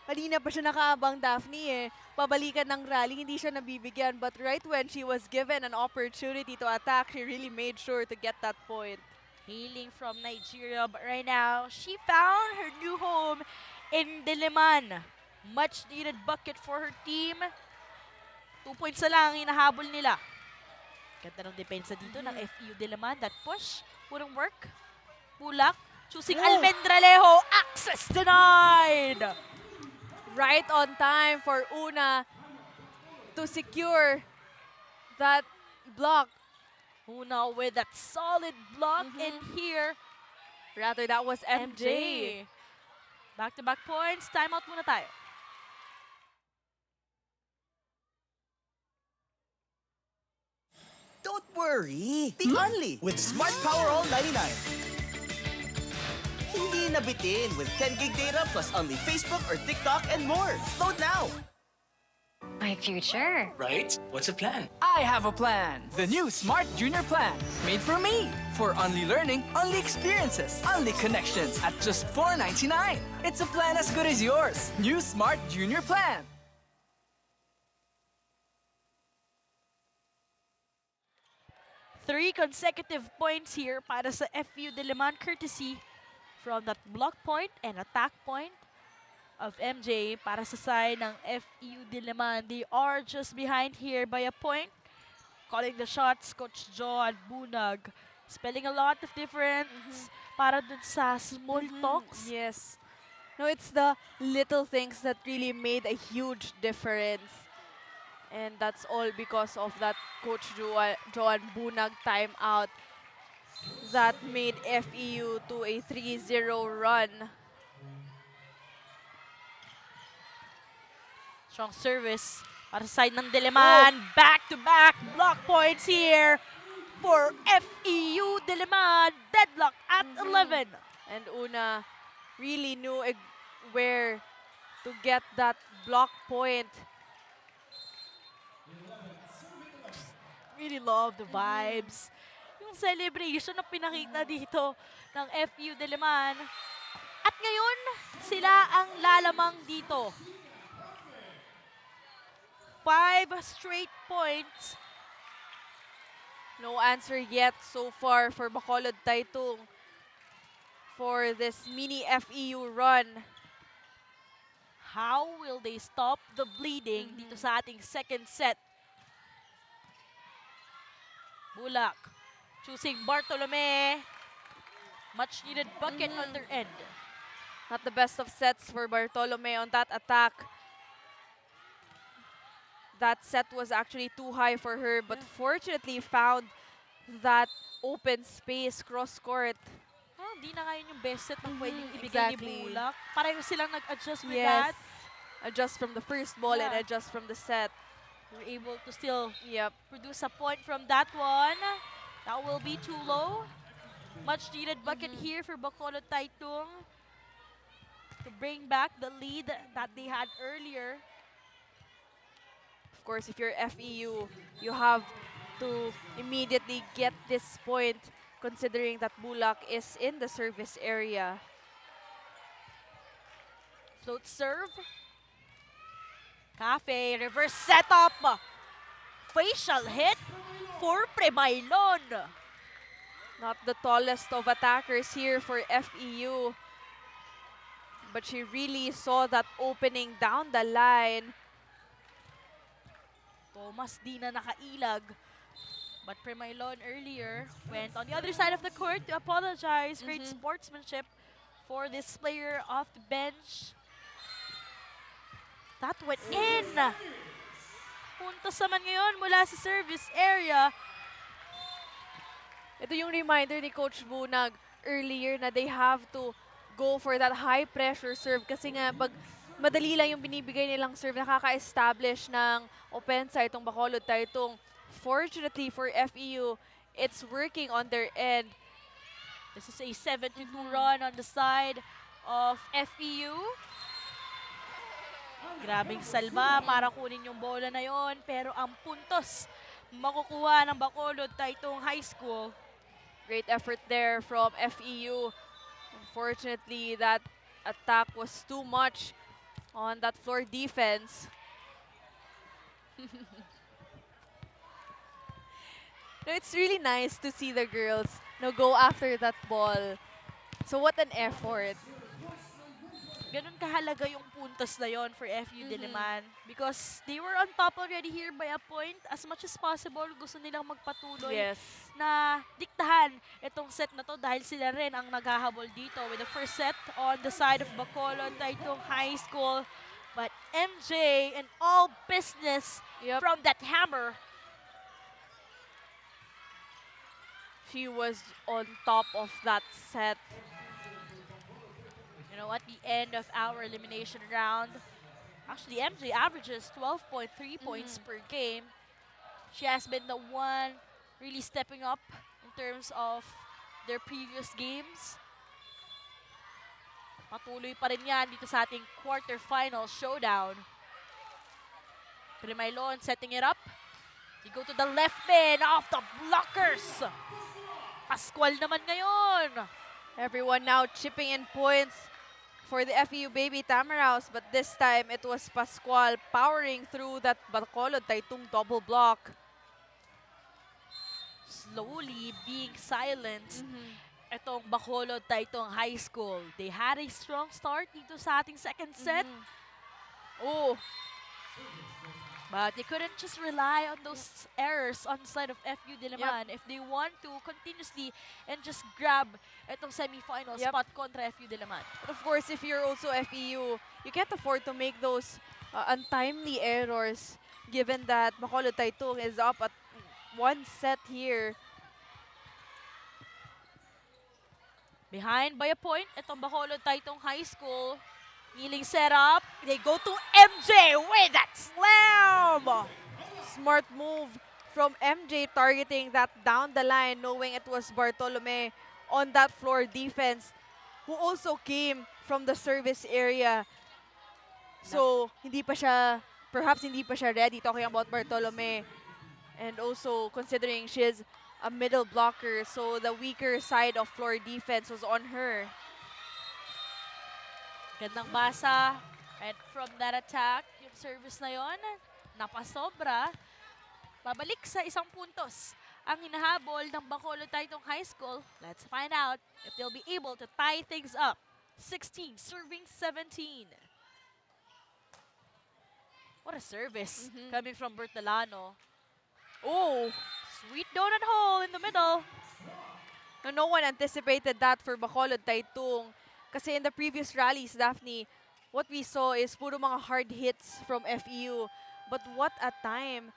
Kanina pa siya nakaabang, Daphne eh. Pabalikan ng rally, hindi siya nabibigyan. But right when she was given an opportunity to attack, she really made sure to get that point. Hailing from Nigeria, but right now, she found her new home in Diliman. Much needed bucket for her team. 2 points na lang hinahabol nila. Ganda ng depensa dito ng FEU-Diliman. That push wouldn't work. Bulak, choosing Almendralejo. Access denied! Right on time for Una to secure that block. Una with that solid block in here. Rather, that was MJ. Back-to-back points. Timeout muna tayo. Don't worry. Be only with Smart Power All 99. Hindi nabitin with 10 gig data plus only Facebook or TikTok and more. Load now. My future. Right? What's the plan? I have a plan. The new Smart Junior Plan. Made for me. For only learning, only experiences, only connections at just $4.99. It's a plan as good as yours. New Smart Junior Plan. Three consecutive points here para sa FEU-Diliman courtesy from that block point and attack point of MJ para sa side ng FEU-Diliman. They are just behind here by a point. Calling the shots, Coach Juan Bunag. Spelling a lot of difference para dun sa small talks. Yes. No, it's the little things that really made a huge difference. And that's all because of that Coach Joan Bunag timeout that made FEU to a 3-0 run. Strong service para sa side ng Diliman. Back-to-back block points here for FEU-Diliman. Deadlock at 11. And Una really knew where to get that block point. Really love the vibes. Yung celebration na pinakita dito ng FEU-Diliman. At ngayon, sila ang lalamang dito. 5 straight points. No answer yet so far for Bacolod Taitung for this mini FEU run. How will they stop the bleeding dito sa ating second set? Bulak choosing Bartolome. Much needed bucket on their end. Not the best of sets for Bartolome on that attack. That set was actually too high for her, but fortunately found that open space cross-court. Oh, di na ngayon yung best set na pwedeng ibigay ni Bulak. Pareho silang nag-adjust with Yes. that. Adjust from the first ball and adjust from the set. We're able to still produce a point from that one. That will be too low. Much needed bucket here for Bacolod Taitung to bring back the lead that they had earlier. Of course, if you're FEU, you have to immediately get this point considering that Bulak is in the service area. Float serve. Cafe, reverse setup. Facial hit for Premailon. Not the tallest of attackers here for FEU. But she really saw that opening down the line. Thomas di na nakailag. But Premailon earlier went on the other side of the court to apologize. Great sportsmanship for this player off the bench. That went in. Puntos naman ngayon mula sa service area. Ito yung reminder ni Coach Bunag earlier na they have to go for that high pressure serve kasi nga pag madali lang yung binibigay nilang serve, nakaka-establish ng opensa itong Bacolod Taitung. Fortunately for FEU, it's working on their end. This is a 7-2 run on the side of FEU. Grabing salba para kunin yung bola na yon, pero ang puntos makukuha ng Bacolod Taytong High School. Great effort there from FEU. Unfortunately, that attack was too much on that floor defense. No, it's really nice to see the girls go after that ball. So what an effort. Ganun kahalaga yung puntos na yon for FEU-Diliman because they were on top already here by a point. As much as possible, gusto nilang magpatuloy na diktahan itong set na to dahil sila rin ang naghahabol dito with the first set on the side of Bacolod Taytong High School. But MJ and all business from that hammer. She was on top of that set. You know, at the end of our elimination round, actually MJ averages 12.3 points per game. She has been the one really stepping up in terms of their previous games. Patuloy pa rin yan dito sa ating quarterfinal showdown. Primailon setting it up. You go to the left bin off the blockers. Pascual naman ngayon. Everyone now chipping in points for the FEU baby Tamaraws, but this time it was Pascual powering through that Bacolod Taytong double block. Slowly being silenced. Itong Bacolod Taytong High School. They had a strong start dito sa ating second set. Oh, but they couldn't just rely on those errors on the side of FEU-Diliman if they want to continuously and just grab itong semi-final spot kontra FEU-Diliman. But of course, if you're also FEU, you can't afford to make those untimely errors given that Bacolod Taytong is up at one set here. Behind by a point, itong Bacolod Taytong High School. Kneeling setup. They go to MJ with that slam! Smart move from MJ targeting that down the line, knowing it was Bartolome on that floor defense who also came from the service area. So, perhaps hindi pa siya ready talking about Bartolome. And also considering she's a middle blocker, so the weaker side of floor defense was on her. Gandang basa. And from that attack, yung service na yon, napasobra. Babalik sa isang puntos ang hinahabol ng Bacolod Taytong High School. Let's find out if they'll be able to tie things up. 16 serving 17. What a service coming from Bertolano. Oh, sweet donut hole in the middle. No one anticipated that for Bacolod Taytong. Kasi in the previous rallies, Daphne, what we saw is puro mga hard hits from FEU. But what a time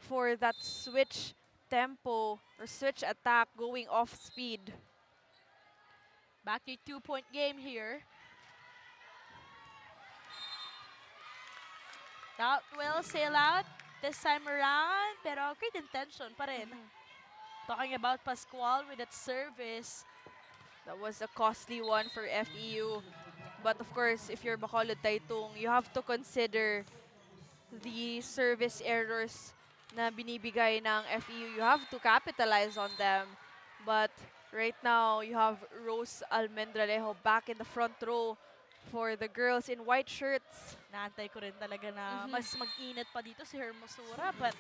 for that switch tempo or switch attack going off speed. Back to a 2-point game here. That will sail out this time around, pero great intention pa rin. Talking about Pascual with that service. That was a costly one for FEU. But of course, if you're Bacolod Taytong, you have to consider the service errors na binibigay ng FEU. You have to capitalize on them. But right now, you have Rose Almendralejo back in the front row for the girls in white shirts. Naantay ko rin talaga na mas mag-init pa dito si Hermosura. But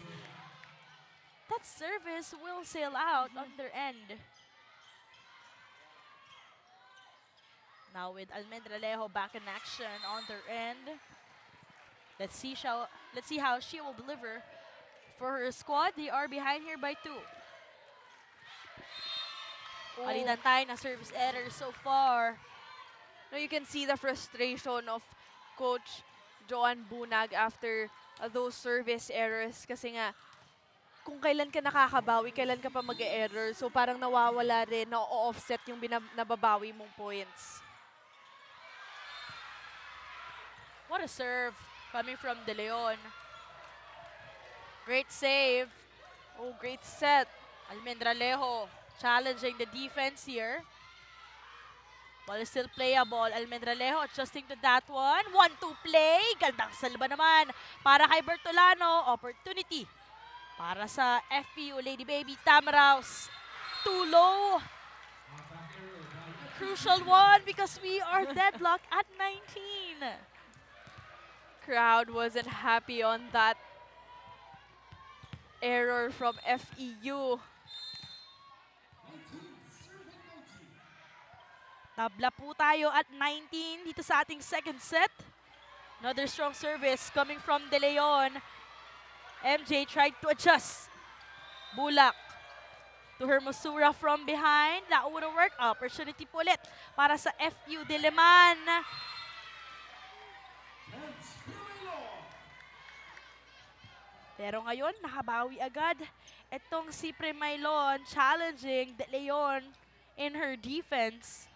that service will sail out on their end. Now with Almendralejo back in action on their end. Let's see how she will deliver for her squad. They are behind here by 2. Alidantay na service error so far. Now you can see the frustration of Coach Joan Bunag after those service errors. Kasi nga, kung kailan ka nakakabawi, kailan ka pa mag-error. So parang nawawala rin, na-offset yung nababawi mong points. What a serve coming from De Leon. Great save. Oh, great set. Almendralejo challenging the defense here. Ball is still playable. Almendralejo adjusting to that one. 1-2 play. Gandang salba naman para kay Bertolano. Opportunity Para sa FEU Lady Baby Tamaraos. Too low. Crucial one because we are deadlocked at 19. Crowd wasn't happy on that error from FEU. Tabla po tayo at 19 dito sa ating second set. Another strong service coming from De Leon. MJ tried to adjust. Bulak to Hermosura from behind. That wouldn't work. Opportunity po ulit para sa FEU-Diliman. Pero ngayon, nakabawi agad. Itong si Premailon challenging De Leon in her defense.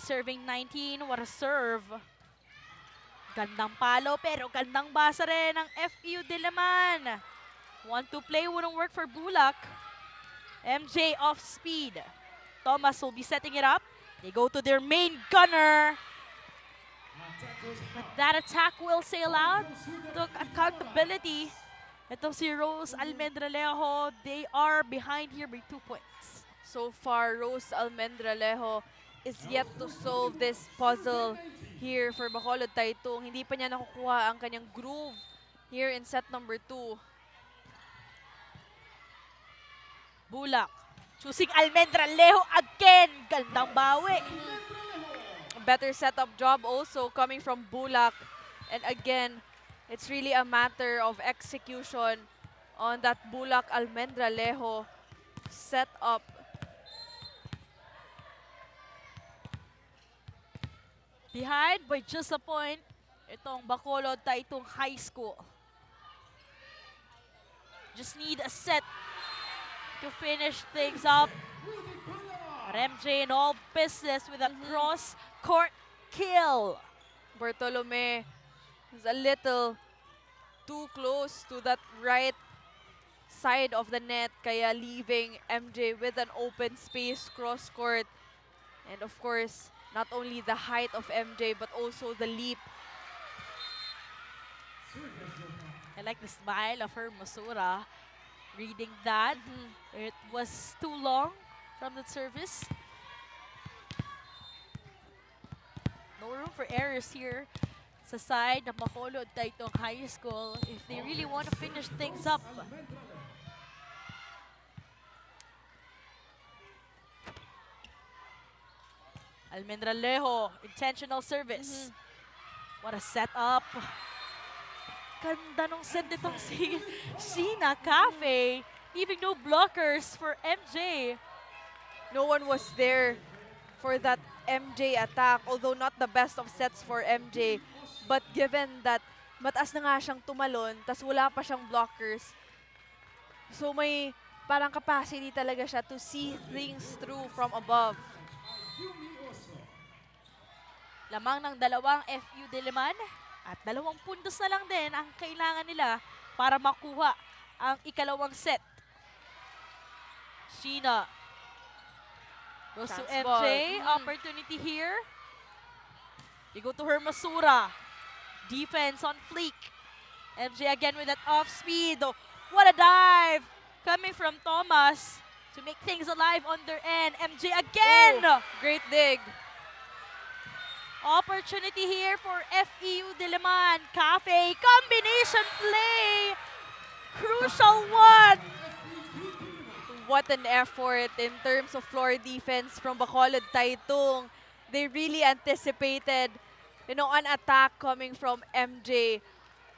Serving 19, what a serve. Gandang palo pero gandang basa rin ng FEU-Diliman. Want to play, wouldn't work for Bulak. MJ off speed. Thomas will be setting it up. They go to their main gunner. But that attack will sail out. Took accountability. Itong si Rose Almendralejo, they are behind here by 2 points. So far, Rose Almendralejo is yet to solve this puzzle here for Bacolod Taitung. Hindi pa niya nakukuha ang kanyang groove here in set number 2. Bulak choosing Almendralejo again. Gandang bawi. Better setup job also coming from Bulak. And again, it's really a matter of execution on that Bulak Almendralejo setup. Behind by just a point, itong Bacolod Taitung High School. Just need a set to finish things up. But MJ in all business with a cross-court kill. Bartolome is a little too close to that right side of the net, kaya leaving MJ with an open space cross-court. And of course, not only the height of MJ, but also the leap. I like the smile of Hermosura. Reading that, it was too long from the service. No room for errors here sa side ng Bacolod Taitung High School if they really want to finish things up. Almendralejo, intentional service. What a setup. Ganda nung set nitong si Sheena Cafe. Leaving no blockers for MJ. No one was there for that MJ attack, although not the best of sets for MJ. But given that mataas na nga siyang tumalon, tas wala pa siyang blockers, so may parang capacity talaga siya to see things through from above. Lamang ng dalawang FEU-Diliman at 2 puntos na lang din ang kailangan nila para makuha ang ikalawang set. Sheena goes to Chance MJ. ball. Opportunity here. You go to Hermosura. Defense on fleek. MJ again with that off speed. Oh, what a dive coming from Thomas to make things alive on their end. MJ again. Oh, great dig. Opportunity here for FEU-Diliman. Cafe, combination play. Crucial one. What an effort in terms of floor defense from Bacolod Taitung. They really anticipated, an attack coming from MJ.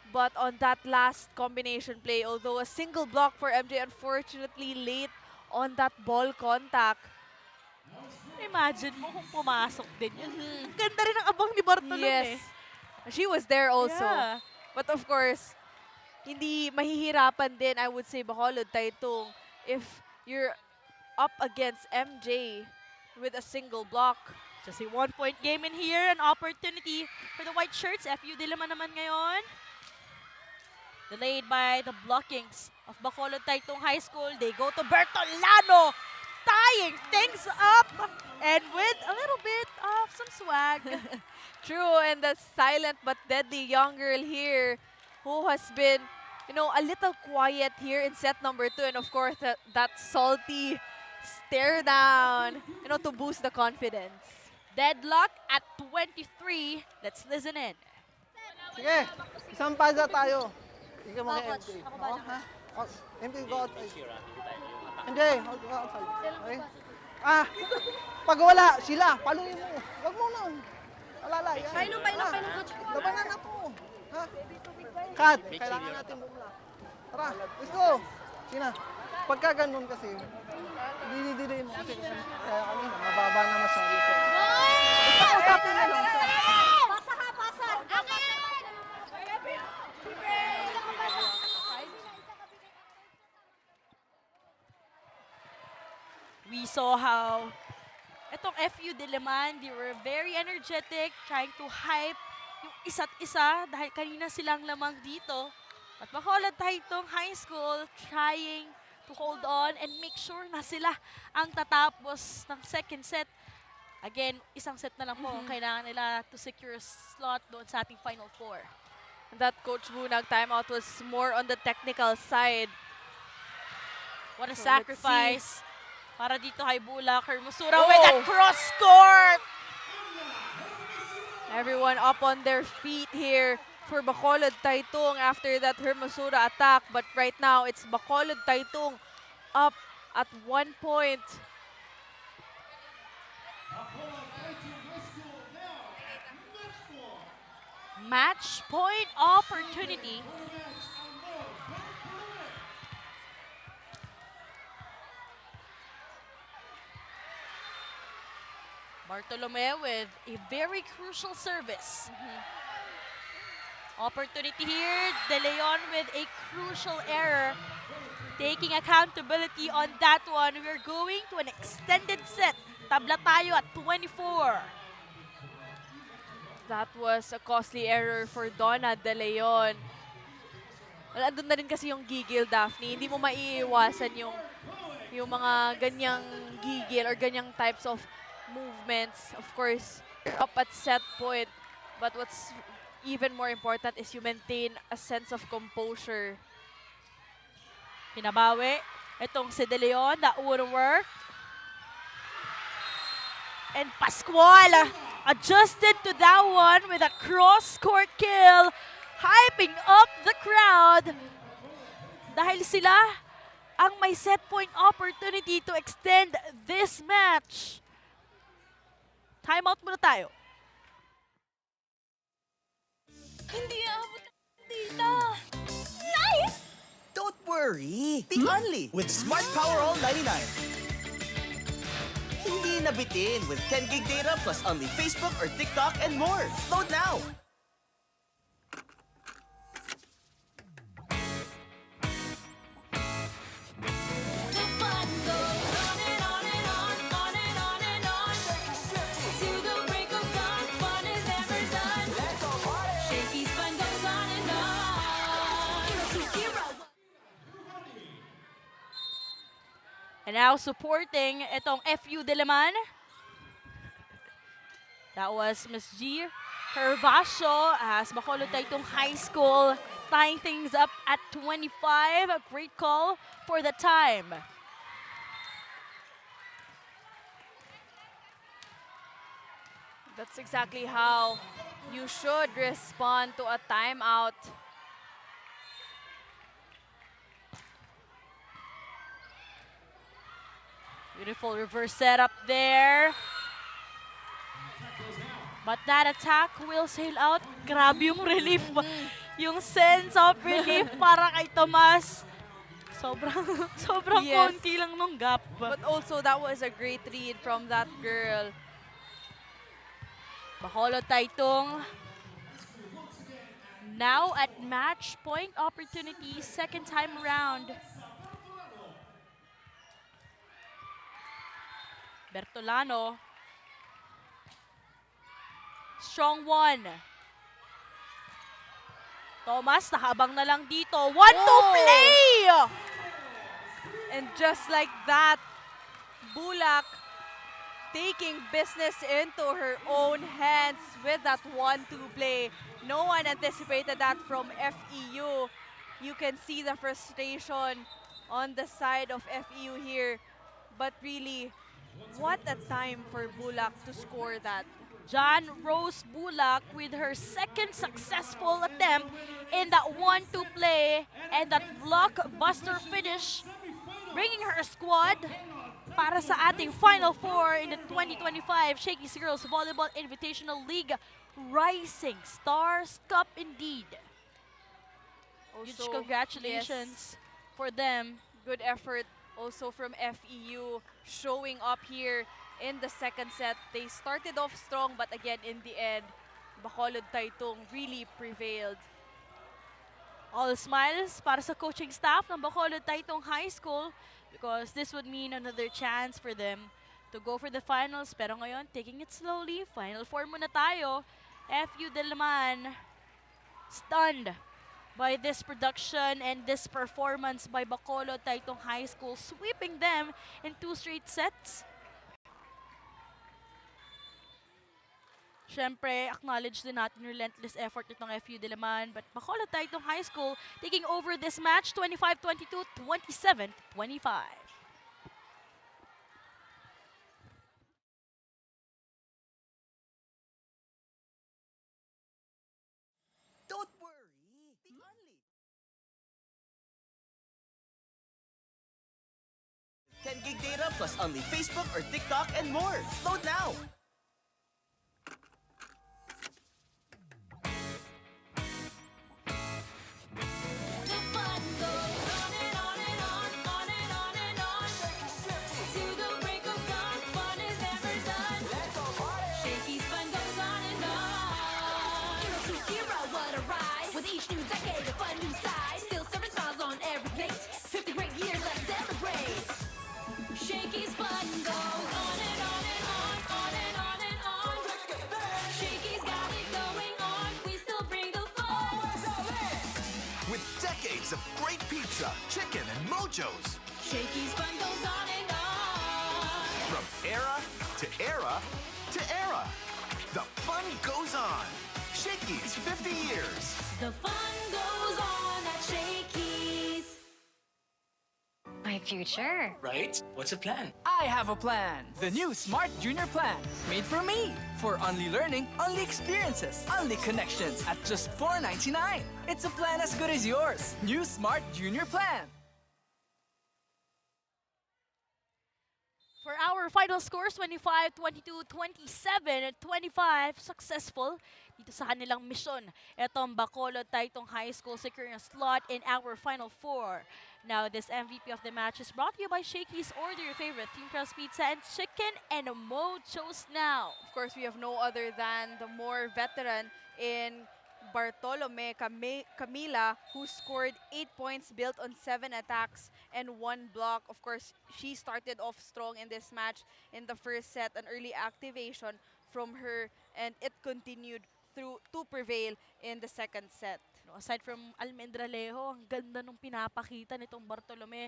But on that last combination play, although a single block for MJ, unfortunately late on that ball contact. Imagine mo kung pumasok din yun. Ganda rin ang abang ni Bartolome. Yes. She was there also. Yeah. But of course, hindi mahihirapan din, I would say, Bacolod Taitung if you're up against MJ with a single block. Just a 1-point game in here. An opportunity for the white shirts. FEU-Diliman naman ngayon. Delayed by the blockings of Bacolod Taitung High School. They go to Bertolano. Tying things up. And with a little bit of some swag. True, and the silent but deadly young girl here who has been, a little quiet here in set number 2. And of course, that salty stare down, to boost the confidence. Deadlock at 23. Let's listen in. Sige, isang pasa tayo. Ikaw mga MJ. Oo, ha? MJ, go outside. MJ, go outside. Okay? Pag wala, sila, paluin mo. Huwag mo na. Alala, yan. Painom, coach. Labanan na to. Ha? Cut. Kailangan natin bumula. Tara, let's go. Sina, pagka ganun kasi, dinidilay mo kasi kaya kami, mababa na masyado. Basta usapin na lang. Pasa. We saw how itong FEU-Diliman, they were very energetic, trying to hype yung isa't isa dahil kanina silang lamang dito. At Bacolod Taytong High School trying to hold on and make sure na sila ang tatapos ng second set. Again, isang set na lang po ang kailangan nila to secure a slot doon sa ating Final Four. That Coach Bunag timeout was more on the technical side. What a So, sacrifice para dito kay Bulak. Hermosura with that cross court! Everyone up on their feet here for Bacolod Taytong after that Hermosura attack. But right now, it's Bacolod Taytong up at 1 point. Match point opportunity. Bartolome with a very crucial service. Opportunity here. De Leon with a crucial error. Taking accountability on that one. We're going to an extended set. Tabla tayo at 24. That was a costly error for Donna De Leon. Well, andun na rin kasi yung gigil, Daphne. Hindi mo maiiwasan yung mga ganyang gigil or ganyang types of movements. Of course, up at set point. But what's even more important is you maintain a sense of composure. Pinabawi. Itong si De Leon, that wouldn't work. And Pascual adjusted to that one with a cross-court kill, hyping up the crowd. Dahil sila ang may set point opportunity to extend this match. Timeout muna tayo. Hindi abot tita. Nice! Don't worry. Be only with Smart Power All 99. Hindi nabitin with 10 gig data plus only Facebook or TikTok and more. Load now. The fun goes on and on and on, on and on and on. To the break of dawn, fun is never done. Shakey's fun goes on and on. And now supporting itong FEU-Diliman. That was Miss G. Hervasio as Bacolod Taytong High School tying things up at 25. A great call for the time. That's exactly how you should respond to a timeout. Beautiful reverse setup there. But that attack will sail out. Grabe yung relief. Yung sense of relief para kay Tomas. Sobrang Yes. konti lang nung gap. But also, that was a great read from that girl. Bacolod Taytong now at match point opportunity, second time around. Bertolano. Strong one. Thomas, nakabang na lang dito. 1-2 play! And just like that, Bulak taking business into her own hands with that 1-2 play. No one anticipated that from FEU. You can see the frustration on the side of FEU here. But really, what a time for Bulak to score that. John Rose Bulak with her second successful attempt in that 1-2 play and that blockbuster finish, bringing her squad para sa ating Final Four in the 2025 Shakey's Girls Volleyball Invitational League Rising Stars Cup indeed. Huge Also, congratulations for them. Good effort also from FEU showing up here in the second set. They started off strong, but again, in the end, Bacolod Taitung really prevailed. All smiles para sa coaching staff ng Bacolod Taitung High School because this would mean another chance for them to go for the finals. Pero ngayon, taking it slowly, Final Four muna tayo. FEU-Diliman stunned by this production and this performance by Bacolod Taitung High School, sweeping them in 2 straight sets. Siyempre, acknowledge din natin yung relentless effort nitong FEU-Diliman. But Bacolod Taitung High School taking over this match 25-22, 27-25. Don't worry. The only 10 gig data plus only Facebook or TikTok and more. Load now. The fun goes on and on and on, on and on and on. To the break of dawn, fun is never done. Shakey's fun goes on and on. Hero to hero, what a ride. With each new decade, a fun new side. Still serving smiles on every plate. 50 great years, let's celebrate. Shakey's fun goes on and on and on, on and on and on. Shakey's got it going on, we still bring the fun. With decades of great pizza, chicken, and mojos. Shakey's fun goes on and on. From era to era to era. The fun goes on. Shakey's 50 years. The fun goes on at Shakey's. My future. Right? What's the plan? I have a plan. The new Smart Junior Plan. Made for me. For only learning, only experiences, only connections at just $4.99. It's a plan as good as yours. New Smart Junior Plan. For our final scores, 25, 22, 27, 25, successful dito sa kanilang mission. Etong Bacolod Taitung High School securing a slot in our Final Four. Now, this MVP of the match is brought to you by Shakey's. Order your favorite Team Crust Pizza and Chicken and Mojos now. Of course, we have no other than the more veteran in Bartolome Camila, who scored 8 points built on 7 attacks and 1 block. Of course, she started off strong in this match in the first set, an early activation from her, and it continued through to prevail in the second set. No, aside from Almendralejo, ang ganda nung pinapakita nitong Bartolome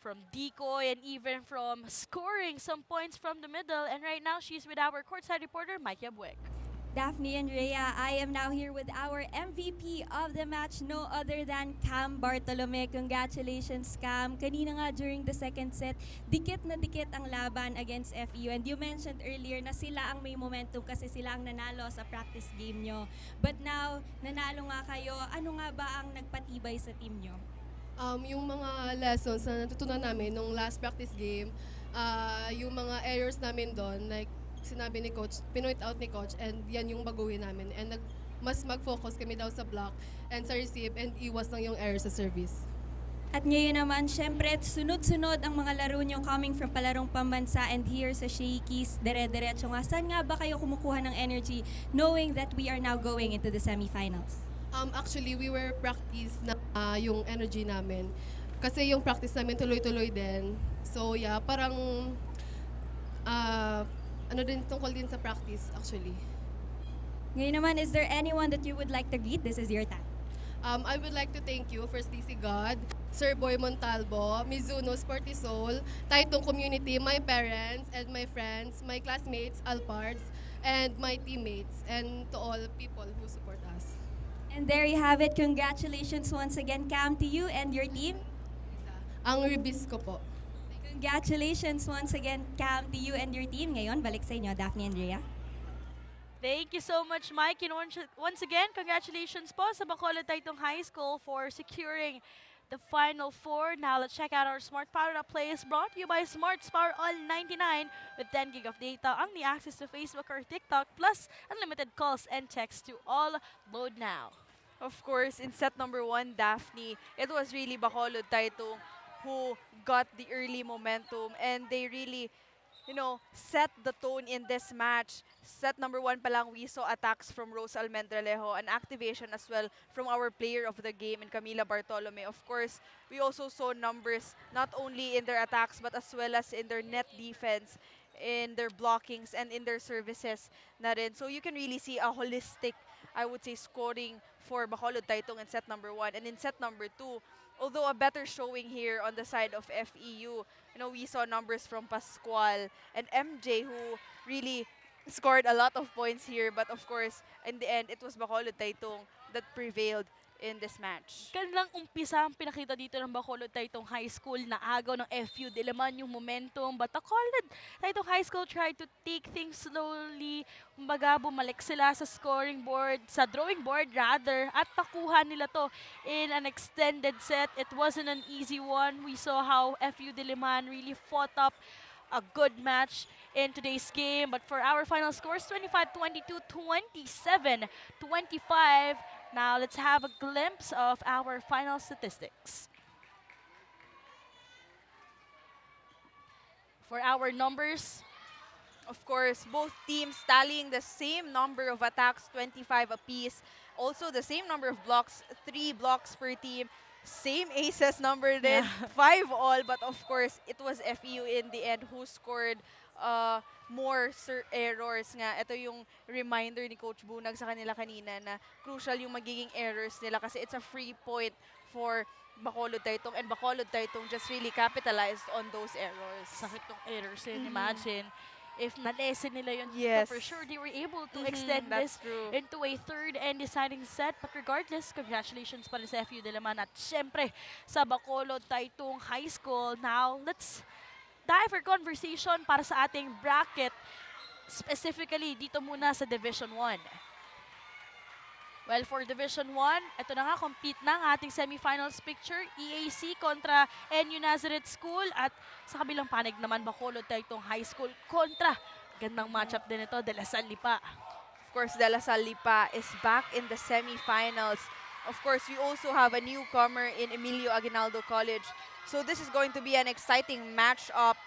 from decoy and even from scoring some points from the middle. And right now, she's with our courtside reporter, Mike Yabwek. Daphne and Rhea, I am now here with our MVP of the match, no other than Cam Bartolome. Congratulations, Cam. Kanina nga during the second set, dikit na dikit ang laban against FEU. And you mentioned earlier na sila ang may momentum kasi sila ang nanalo sa practice game nyo. But now, nanalo nga kayo. Ano nga ba ang nagpatibay sa team nyo? Yung mga lessons na natutunan namin nung last practice game, yung mga errors namin doon, like sinabi ni Coach, pinoint out ni Coach, and yan yung baguhin namin. And mas mag-focus kami daw sa block and sa receive and iwas lang yung error sa service. At ngayon naman, syempre, sunod-sunod ang mga laro nyo coming from palarong pambansa and here sa Shakey's, dire-diretso nga. Saan nga ba kayo kumukuha ng energy knowing that we are now going into the semifinals? Actually, we were practice na yung energy namin. Kasi yung practice namin tuloy-tuloy din. So yeah, parang ano din tungkol din sa practice actually. Ngayon naman, is there anyone that you would like to greet? This is your time. I would like to thank you, firstly si God, Sir Boy Montalvo, Mizuno Sportisol, Taitong community, my parents and my friends, my classmates, Alpards, and my teammates, and to all people who support us. And there you have it. Congratulations once again, Cam, to you and your team. Ang ribis ko po. Congratulations once again, Cam, to you and your team. Ngayon, balik sa inyo, Daphne and Rhea. Thank you so much, Mike. And once again, congratulations po sa Bacolod Taytong High School for securing the Final Four. Now, let's check out our Smart Power Up plays brought to you by Smart's Power All 99 with 10 gig of data, only access to Facebook or TikTok, plus unlimited calls and texts to all. Load now. Of course, in set number 1, Daphne, it was really Bacolod Taytong who got the early momentum, and they really, set the tone in this match. Set number 1 pa lang, we saw attacks from Rose Almendralejo, an activation as well from our player of the game in Camila Bartolome. Of course, we also saw numbers not only in their attacks but as well as in their net defense, in their blockings, and in their services na rin. So you can really see a holistic, I would say, scoring for Bacolod Taytong in set number 1. And in set number 2, although a better showing here on the side of FEU, we saw numbers from Pascual and MJ who really scored a lot of points here. But of course, in the end, it was Bacolod Taytong that prevailed in this match. Kanilang umpisa ang pinakita dito ng Bacolod Taytong High School na agaw ng FEU-Diliman yung momentum. But Bacolod Taytong High School tried to take things slowly. Kumbaga, bumalik sila sa scoring board, sa drawing board rather, at nakuha nila to in an extended set. It wasn't an easy one. We saw how FEU-Diliman really fought up a good match in today's game. But for our final scores, 25-22, 27-25. Now, let's have a glimpse of our final statistics. For our numbers, of course, both teams tallying the same number of attacks, 25 apiece. Also, the same number of blocks, 3 blocks per team. Same aces number din, 5 all. But of course, it was FEU in the end who scored more errors nga. Ito yung reminder ni Coach Bunag sa kanila kanina na crucial yung magiging errors nila kasi it's a free point for Bacolod Taytong, and Bacolod Taytong just really capitalized on those errors. Sakit tong errors yun, imagine. If na-lesson nila yun, for sure they were able to extend this into a third and deciding set. But regardless, congratulations pa rin sa FEU-Diliman at syempre sa Bacolod Taytong High School. Now, let's dive for conversation para sa ating bracket, specifically dito muna sa Division 1. Well, for Division 1, ito na nga, compete na ang ating semifinals picture. EAC kontra NU Nazareth School at sa kabilang panig naman, Bacolod Taytong High School kontra. Gandang matchup din ito, De La Salle Lipa. Of course, De La Salle Lipa is back in the semifinals. Of course, we also have a newcomer in Emilio Aguinaldo College. So this is going to be an exciting matchup.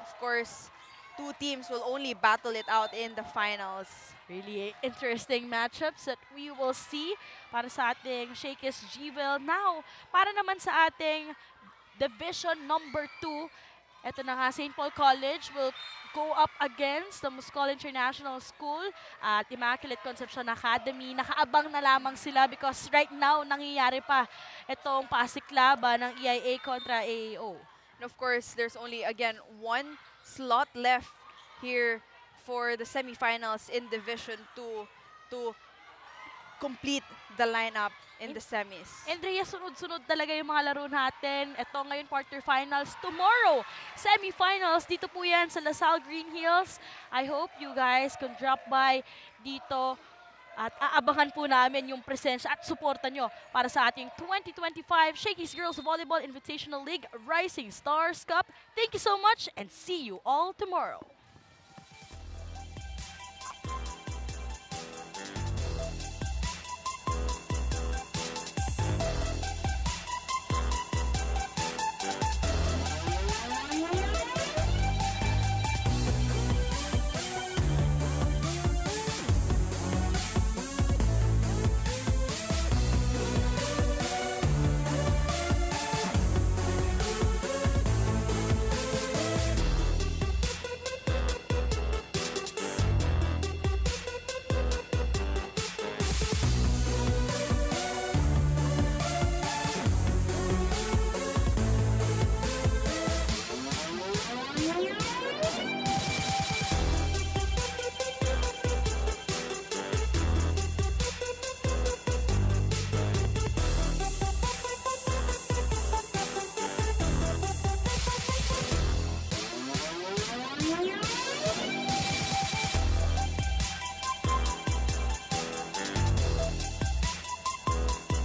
Of course, 2 teams will only battle it out in the finals. Really interesting matchups that we will see para sa ating Shakey's GVIL. Now, para naman sa ating Division number 2, ito na nga, St. Paul College will go up against the Muscol International School at Immaculate Conception Academy. Nakaabang na lamang sila because right now, nangyayari pa itong pasiklaban ng EIA kontra AAO. And of course, there's only, again, 1 slot left here for the semifinals in Division 2 to complete the lineup in the semis. Andrea, sunod-sunod talaga yung mga laro natin. Ito ngayon, quarterfinals. Tomorrow, semifinals. Dito po yan sa LaSalle Green Hills. I hope you guys can drop by dito at aabangan po namin yung presensya at suporta nyo para sa ating 2025 Shakey's Girls Volleyball Invitational League Rising Stars Cup. Thank you so much and see you all tomorrow.